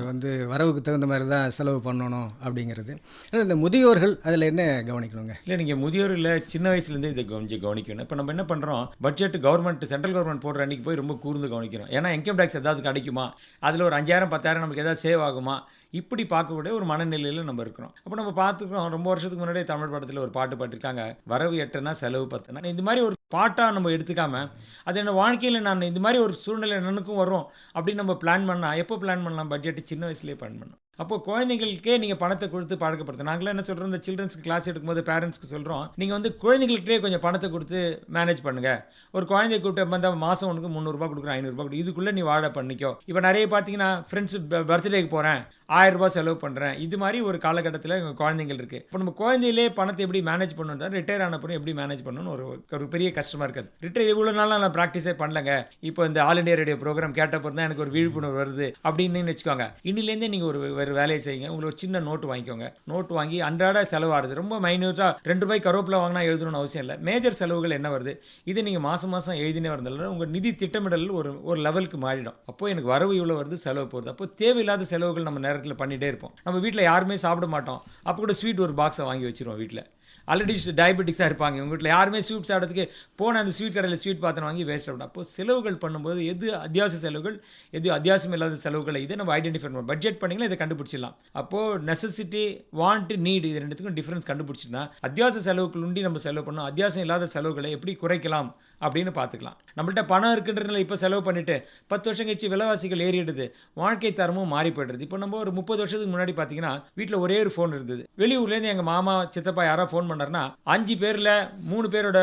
வந்து வரவுக்கு தகுந்த மாதிரி தான் செலவு பண்ணணும் அப்படிங்கிறது. இந்த முதியோர்கள் அதில் என்ன கவனிக்கணுங்க? இல்லை, நீங்கள் முதியோரில் சின்ன வயசுலேருந்து இதை கொஞ்சம் கவனிக்கணும். இப்போ நம்ம என்ன பண்ணுறோம், பட்ஜெட் கவர்மெண்ட் சென்ட்ரல் கவர்மெண்ட் போடுற அன்றைக்கி போய் ரொம்ப கூர்ந்து கவனிக்கணும். ஏன்னா இன்கம் டேக்ஸ் ஏதாவது கிடைக்குமா, அதில் ஒரு 5000 10,000 நமக்கு ஏதாவது சேவ் ஆகுமா, இப்படி பார்க்கக்கூடிய ஒரு மனநிலையில் நம்ம இருக்கிறோம். அப்போ நம்ம பார்த்துக்கிறோம், ரொம்ப வருஷத்துக்கு முன்னாடியே தமிழ் படத்தில் ஒரு பாட்டு பாட்டிருக்காங்க, வரவு 8னா செலவு 10னா. இந்த மாதிரி ஒரு பாட்டாக நம்ம எடுத்துக்காமல் அது என்ன வாழ்க்கையில் நான் இந்த மாதிரி ஒரு சூழ்நிலை எனக்கும் வரும் அப்படின்னு நம்ம பிளான் பண்ணால், எப்போ பிளான் பண்ணலாம், பட்ஜெட் சின்ன வயசுலேயே பிளான் பண்ணணும். அப்போது குழந்தைங்களுக்கே நீங்கள் பணத்தை கொடுத்து பழக்கப்படுத்த. நாங்களாம் என்ன சொல்கிறோம், இந்த சில்ட்ரன்ஸ்க்கு கிளாஸ் எடுக்கும்போது பேரண்ட்ஸ்க்கு சொல்கிறோம், நீங்கள் வந்து குழந்தைகள்கிட்டே கொஞ்சம் பணத்தை கொடுத்து மேனேஜ் பண்ணுங்கள். ஒரு குழந்தைய கூப்பிட்டு வந்தால் மாதம் உனக்கு 300 கொடுக்குறேன், 500 கொடு, இதுக்குள்ளே நீ வாழ பண்ணிக்கோ. இப்போ நிறைய பார்த்தீங்கன்னா ஃப்ரெண்ட்ஸ் பர்த்டேக்கு போகிறேன், 1000 செலவு பண்ணுறேன், இது மாதிரி ஒரு காலகட்டத்தில் எங்கள் குழந்தைகள் இருக்குது. இப்போ நம்ம குழந்தையிலே பணத்தை எப்படி மேனேஜ் பண்ணணுன்றா, ரிட்டையர் ஆன அப்புறம் எப்படி மேனேஜ் பண்ணணும்னு ஒரு பெரிய கஷ்டமாக இருக்குது. ரிட்டையர் இவ்வளோ நாளாக நான் ப்ராக்டிஸே பண்ணலங்க, இப்போ இந்த ஆல் இண்டியா ரேடியோ ப்ரோக்ராம் கேட்டப்போ தான் எனக்கு ஒரு விழிப்புணர்வு வருது அப்படின்னு வச்சுக்கோங்க. இன்னிலேருந்தே நீங்கள் ஒரு வேலையை செய்யுங்க. உங்களுக்கு ஒரு சின்ன நோட்டு வாங்கிக்கோங்க. நோட்டு வாங்கி அன்றாட செலவாகுது ரொம்ப மைன்யூட்டாக 2 ரூபாய் கருவேப்பிலை வாங்கினா எழுதணும்னு அவசியம் இல்லை. மேஜர் செலவுகள் என்ன வருது, இது நீங்கள் மாதம் எழுதினே வரதில்லை, உங்கள் நிதி திட்டமிடல் ஒரு லெவலுக்கு மாறிடும். அப்போ எனக்கு வரவு இவ்வளோ வருது, செலவு போகுது. அப்போ தேவையில்லாத செலவுகள் நம்ம நேரத்தில் பண்ணிகிட்டே இருப்போம். நம்ம வீட்டில் யாருமே சாப்பிட மாட்டோம், அப்போ கூட ஸ்வீட் ஒரு பாக்ஸை வாங்கி வச்சிருவோம். வீட்டில் ஆல்ரெடி டயபெட்டிக்ஸாக இருப்பாங்க, உங்கள் வீட்டில் யாருமே ஸ்வீட் சாப்பிட்றதுக்கு போன அந்த ஸ்வீட் கடையில் ஸ்வீட் பாத்திரம் வாங்கி வேஸ்ட் ஆகிடும். அப்போ செலவுகள் பண்ணும்போது எது அத்தியாவசிய செலவுகள், எது அத்தியாவசியம் இல்லாத செலவுகளை இதை நம்ம ஐடென்டிஃபை பண்ணுவோம். பட்ஜெட் பண்ணிங்கன்னா இதை கண்டுபிடிச்சிடலாம். அப்போது நெசசிட்டி, வாண்ட், நீட் இது ரெண்டுத்துக்கும் டிஃப்ரென்ஸ் கண்டுபிடிச்சின்னா அத்தியாவசிய செலவுகள் உண்டி நம்ம செலவு பண்ணோம், அத்தியாவசியம் இல்லாத செலவுகளை எப்படி குறைக்கலாம் அப்படின்னு பார்த்துக்கலாம். நம்மள்ட்ட பணம் இருக்குன்றதுல இப்போ செலவு பண்ணிவிட்டு 10 வருஷம் கழிச்சு விலைவாசிகள் ஏறிடுது, வாழ்க்கை தரமும் மாறி போய்டுறது. இப்போ நம்ம ஒரு 30 வருஷத்துக்கு முன்னாடி பார்த்தீங்கன்னா வீட்டில் ஒரே ஒரு ஃபோன் இருந்தது. வெளியூர்லேருந்து எங்கள் மாமா சித்தப்பா யாராவது ஃபோன் பண்ணார்னா 5 பேரில் 3 பேரோட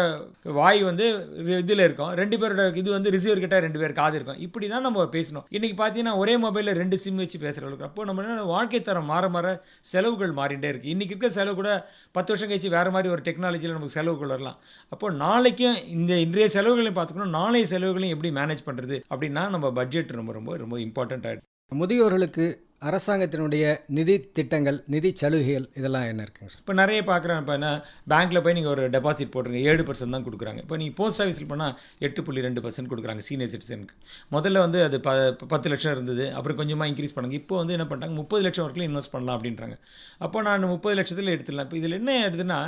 வாய் வந்து இதில் இருக்கும், 2 பேரோட இது வந்து ரிசீவர் கிட்ட 2 பேர் காது இருக்கும். இப்படி தான் நம்ம பேசணும். இன்றைக்கி பார்த்தீங்கன்னா ஒரே மொபைலில் 2 சிம் வச்சு பேசுகிறவங்களுக்கு. அப்போ நம்ம வாழ்க்கை தரம் மாற செலவுகள் மாறிட்டே இருக்குது. இன்றைக்கி இருக்கிற செலவு கூட 10 வருஷம் கழிச்சு வேறு மாதிரி ஒரு டெக்னாலஜியில் நமக்கு செலவுகள் வரலாம். அப்போ நாளைக்கும் இன்றைய செலவுகளையும் பார்த்துக்கணும், நாளைய செலவுகளையும் எப்படி மேனேஜ் பண்ணுறது அப்படின்னா நம்ம பட்ஜெட் ரொம்ப இம்பார்ட்டண்ட் ஆகிடும். முதியோர்களுக்கு அரசாங்கத்தினுடைய நிதி திட்டங்கள், நிதி சலுகைகள் இதெல்லாம் என்ன இருக்குங்க சார்? இப்போ நிறைய பார்க்குறேன். இப்போ என்ன, பேங்க்கில் போய் நீங்கள் ஒரு டெபாசிட் போட்டுருங்க, 7% தான் கொடுக்குறாங்க. இப்போ நீங்கள் போஸ்ட் ஆஃபீஸில் போனால் 8.2% கொடுக்குறாங்க சீனியர் சிட்டிசனுக்கு. முதல்ல வந்து அது 10 லட்சம் இருந்தது, அப்புறம் கொஞ்சமாக இன்க்ரீஸ் பண்ணுங்க. இப்போ வந்து என்ன பண்ணுறாங்க, 30 லட்சம் வரைக்கும் இன்வெஸ்ட் பண்ணலாம் அப்படின்றாங்க. அப்போ நான் 30 லட்சத்தில் எடுத்துடலாம். இப்போ இதில் என்ன எடுத்துன்னா,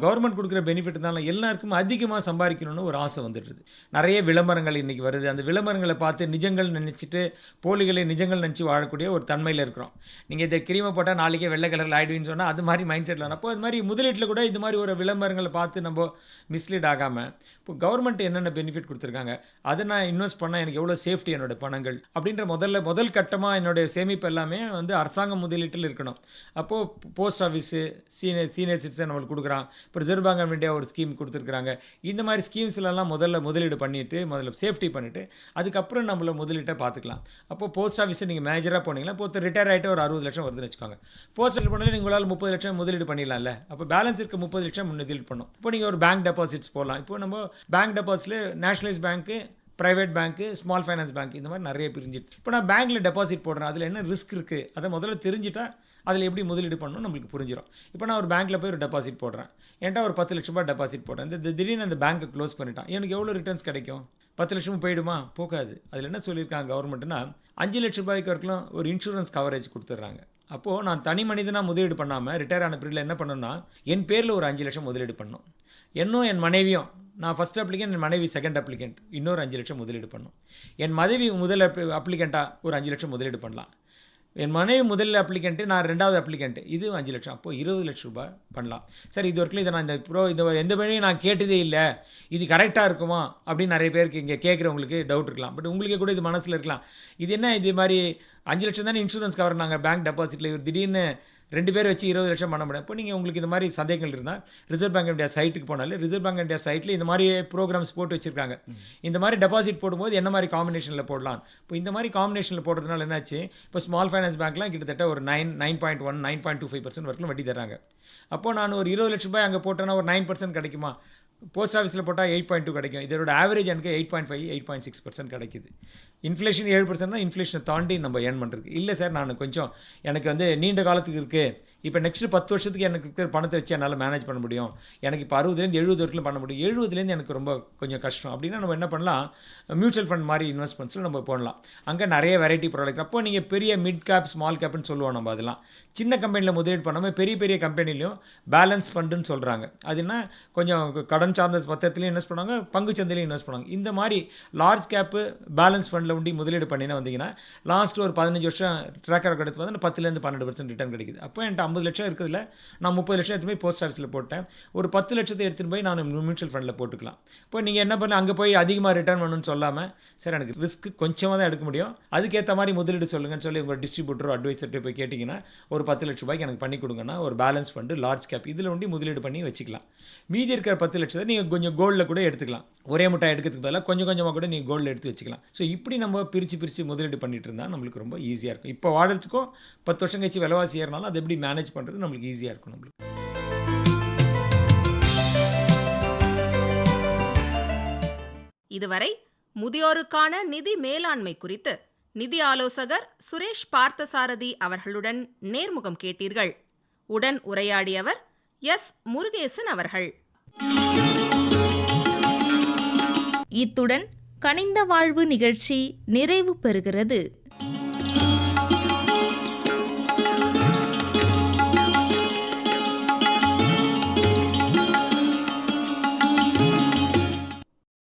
கவர்மெண்ட் கொடுக்குற பெனிஃபிட் தான் எல்லாருக்கும் அதிகமாக சம்பாதிக்கணும்னு ஒரு ஆசை வந்துடுது. நிறைய விளம்பரங்கள் இன்றைக்கி வருது. அந்த விளம்பரங்களை பார்த்து நிஜங்கள் நினச்சிட்டு போலிகளை நிஜங்கள் நினச்சி வாழக்கூடிய ஒரு தன்மையில் இருக்கிறோம். நீங்கள் இந்த கிரீமை போட்டால் நாளைக்கே வெள்ளை கலரில் ஆகிடுவின்னு சொன்னால் அது மாதிரி மைண்ட் செட்டில். அப்போ அது மாதிரி முதலீட்டில் கூட இது மாதிரி ஒரு விளம்பரங்களை பார்த்து நம்ம மிஸ்லீட் ஆகாமல், இப்போ கவர்மெண்ட் என்னென்ன பெனிஃபிட் கொடுத்துருக்காங்க, அதை நான் இன்வெஸ்ட் பண்ணால் எனக்கு எவ்வளோ சேஃப்டி என்னோடய பணங்கள் அப்படின்ற முதல் கட்டமாக என்னுடைய சேமிப்பு எல்லாமே வந்து அரசாங்க முதலீட்டில் இருக்கணும். அப்போது போஸ்ட் ஆஃபீஸு, சீனியர் சிட்டிசன் நம்மளுக்கு கொடுக்குறான். இப்போ ரிசர்வ் பேங்க் ஆஃப் இந்தியா ஒரு ஸ்கீம் கொடுத்துருக்குறாங்க. இந்த மாதிரி ஸ்கீம்ஸ்லாம் முதலீடு பண்ணிவிட்டு சேஃப்டி பண்ணிவிட்டு அதுக்கப்புறம் நம்மள முதலீட்டை பார்த்துக்கலாம். அப்போது போஸ்ட் ஆஃபீஸை நீங்கள் மேஜராக போனீங்கன்னா, இப்போ ரிட்டையர் ஆகிட்டு ஒரு 60 லட்சம் வருதுன்னு வச்சுக்கோங்க. போஸ்ட் ஆஃபீஸ் பண்ணாலும் உங்களால் 30 லட்சம் முதலீடு பண்ணிடலாம்ல. அப்போ பேலன்ஸ் இருக்க 30 லட்சம் முதலீடு பண்ணும். இப்போ நீங்கள் ஒரு பேங்க் டெபாசிட்ஸ் போடலாம். இப்போ நம்ம பேங்க் டெபாசிட்ல நேஷனலைஸ் பேங்க்கு, ப்ரைவேட் பேங்க்கு, ஸ்மால் ஃபைனான்ஸ் பேங்க் இந்த மாதிரி நிறைய பிரிஞ்சிடுச்சு. இப்போ நான் பேங்க்கில் டெபாசிட் போடுறேன், அதில் என்ன ரிஸ்க் இருக்குது அதை முதல்ல தெரிஞ்சுட்டா அதில் எப்படி முதலீடு பண்ணணும் நம்மளுக்கு புரிஞ்சிடும். இப்போ நான் ஒரு பேங்க்கில் போய் ஒரு டெபாசிட் போடுறேன், என்கிட்ட ஒரு 10 லட்ச ரூபாய் டெபாசிட் போடுறேன், இந்த திடீர்னு அந்த பேங்க்கை க்ளோஸ் பண்ணிட்டான், எனக்கு எவ்வளோ ரிட்டர்ன்ஸ் கிடைக்கும்? 10 லட்சமும் போயிடுமா? போகாது. அதில் என்ன சொல்லியிருக்காங்க கவர்மெண்ட்னா, 5 லட்ச ரூபாய்க்கு வரைக்கும் ஒரு இன்சூரன்ஸ் கவரேஜ் கொடுத்துட்றாங்க. அப்போது நான் தனி மனிதனாக முதலீடு பண்ணாமல் ரிட்டையர் ஆன பீரியடில் என்ன பண்ணணும்னா, என் பேரில் ஒரு 5 லட்சம் முதலீடு பண்ணணும். என்னும் என் மனைவியும் நான் ஃபஸ்ட் அப்ளிகண்ட், என் மனைவி செகண்ட் அப்ளிகண்ட், இன்னொரு 5 லட்சம் முதலீடு பண்ணணும். என் மனைவி முதல் அப்ளிகண்ட்டாக ஒரு 5 லட்சம் முதலீடு பண்ணலாம். என் மனைவி முதல் அப்ளிகண்ட்டு, நான் 2வது அப்ளிகண்ட்டு, இது 5 லட்சம். அப்போது 20 லட்ச ரூபாய் பண்ணலாம். சார் இது வரைக்கும் இதை நான் இந்த எந்த வழியும் நான் கேட்டதே இல்லை, இது கரெக்டாக இருக்குமா அப்படின்னு நிறைய பேருக்கு இங்கே கேட்குறவங்களுக்கு டவுட் இருக்கலாம். பட் உங்களுக்கே கூட இது மனசில் இருக்கலாம், இது என்ன இது மாதிரி 5 லட்சம் தானே இன்சூரன்ஸ் கவர் நாங்கள் பேங்க் டெபாசிட்டில், இவர் திடீர்னு 2 பேர் வச்சு 20 லட்சம் பண்ண முடியும். இப்போ நீங்கள் உங்களுக்கு இந்த மாதிரி சந்தேகங்கள் இருந்தால் ரிசர்வ் பேங்க் ஆஃப் இந்தியா சைட்டுக்கு போனாலும் ரிசர்வ் பேங்க் ஆஃப் இந்தியா சைட்டில் இந்த மாதிரி ப்ரோக்ராம்ஸ் போட்டு வச்சுருக்காங்க. இந்த மாதிரி டெபாசிட் போடும்போது என்ன மாதிரி காம்பினேஷனில் போடலாம். இப்போ இந்த மாதிரி காம்பினேஷனில் போடுறதுனால என்னாச்சு, இப்போ ஸ்மால் ஃபைனான்ஸ் பேங்க்லாம் கிட்டத்தட்ட ஒரு 9.1 9.25% வரைக்கும் வட்டி தராங்க. அப்போது நான் ஒரு 20 லட்ச ரூபாய் அங்கே போட்டேன்னா ஒரு 9% கிடைக்குமா? போஸ்ட் ஆஃபீஸில் போட்டால் 8.2 கிடைக்கும். இதோட ஆவரேஜ் எனக்கு 8.5 8.6% கிடைக்குது. இன்ஃப்ளேஷன் 7% இன்ஃப்ளேஷனை தாண்டி நம்ம ஏர்ன் பண்ணுறது. இல்லை சார் நான் கொஞ்சம் எனக்கு வந்து நீண்ட காலத்துக்கு இருக்குது, இப்போ நெக்ஸ்ட்டு 10 வருஷத்துக்கு எனக்கு இருக்கிற பணத்தை வச்சு என்னால் மேனேஜ் பண்ண முடியும், எனக்கு இப்போ 60லேருந்து 70 வரைக்கும் பண்ண முடியும், 70லேருந்து எனக்கு ரொம்ப கொஞ்சம் கஷ்டம் அப்படின்னா நம்ம என்ன பண்ணலாம், மியூச்சுவல் ஃபண்ட் மாதிரி இன்வெஸ்ட்மெண்ட்ஸில் நம்ம போடலாம். அங்கே நிறைய வெரைட்டி ப்ராடக்ட். அப்போ நீங்கள் பெரிய மிட் கேப் ஸ்மால் கேப்னு சொல்லுவோம் நம்ம. அதெல்லாம் சின்ன கம்பெனியில் முதலீடு பண்ணாமல் பெரிய பெரிய கம்பெனிலையும் பேலன்ஸ் ஃபண்டுன்னு சொல்கிறாங்க. அதுனா கொஞ்சம் கடன் சார்ந்த பத்திரத்துலையும் இன்வெஸ்ட் பண்ணுவாங்க, பங்கு சந்தையிலையும் இன்வெஸ்ட் பண்ணுவாங்க. இந்த மாதிரி லார்ஜ் கேப்பு பேலன்ஸ் ஃபண்டில் உண்டி முதலீடு பண்ணினா வந்தீங்கன்னா லாஸ்ட் ஒரு 15 வருஷம் ட்ராக் ரெக்கார்ட் எடுத்து பார்த்தா 10லேருந்து 12% ரிட்டர்ன் கிடைக்குது. அப்போ என்கிட்ட 50 லட்சம் இருக்கிறதுல நான் 30 லட்சம் எடுத்து போய் போஸ்ட் ஆஃபீஸில் போட்டேன், ஒரு 10 லட்சத்தை எடுத்துகிட்டு போய் நான் மியூச்சுவல் ஃபண்டில் போட்டுக்கலாம். இப்போ நீங்கள் என்ன பண்ண, அங்கே போய் அதிகமாக ரிட்டர்ன் பண்ணணும்னு சொல்லாமல், சார் எனக்கு ரிஸ்க் கொஞ்சமாக தான் எடுக்க முடியும், அதுக்கேற்ற மாதிரி முதலீடு சொல்லுங்கன்னு சொல்லி உங்கள் டிஸ்ட்ரிபியூட்டரோ அட்வைசர்கிட்ட போய் கேட்டிங்கன்னா ஒரு 10 லட்ச ரூபாய்க்கு எனக்கு பண்ணி கொடுங்கன்னா ஒரு பேலன்ஸ் ஃபண்டு லார்ஜ் கேப் இதில் ஒண்டி முதலீடு பண்ணி வச்சுக்கலாம். மீதி இருக்கிற 10 லட்சத்தை நீங்கள் கொஞ்சம் கோல்டில் கூட எடுத்துக்கலாம். ஒரே முட்டை எடுக்கிறதுக்கு பதிலாக கொஞ்சம் கொஞ்சமாக கூட நீங்கள் கோல்டில் எடுத்து வச்சுக்கலாம். ஸோ இப்படி நம்ம பிரித்து முதலீடு பண்ணிட்டு இருந்தால் நம்மளுக்கு ரொம்ப ஈஸியாக இருக்கும். இப்போ வாழறதுக்கும் 10 வருஷம் கழிச்சு விலைவாசி ஏறினாலும் அதை எப்படி மேனேஜ் பண்ணுறது நம்மளுக்கு ஈஸியாக இருக்கும். நம்மளுக்கு இதுவரை முதியோருக்கான நிதி மேலாண்மை குறித்து நிதி ஆலோசகர் சுரேஷ் பார்த்தசாரதி அவர்களுடன் நேர்முகம் கேட்டீர்கள். உடன் உரையாடியவர் எஸ். முருகேசன் அவர்கள். இத்துடன் கனிந்த வாழ்வு நிகழ்ச்சி நிறைவு பெறுகிறது.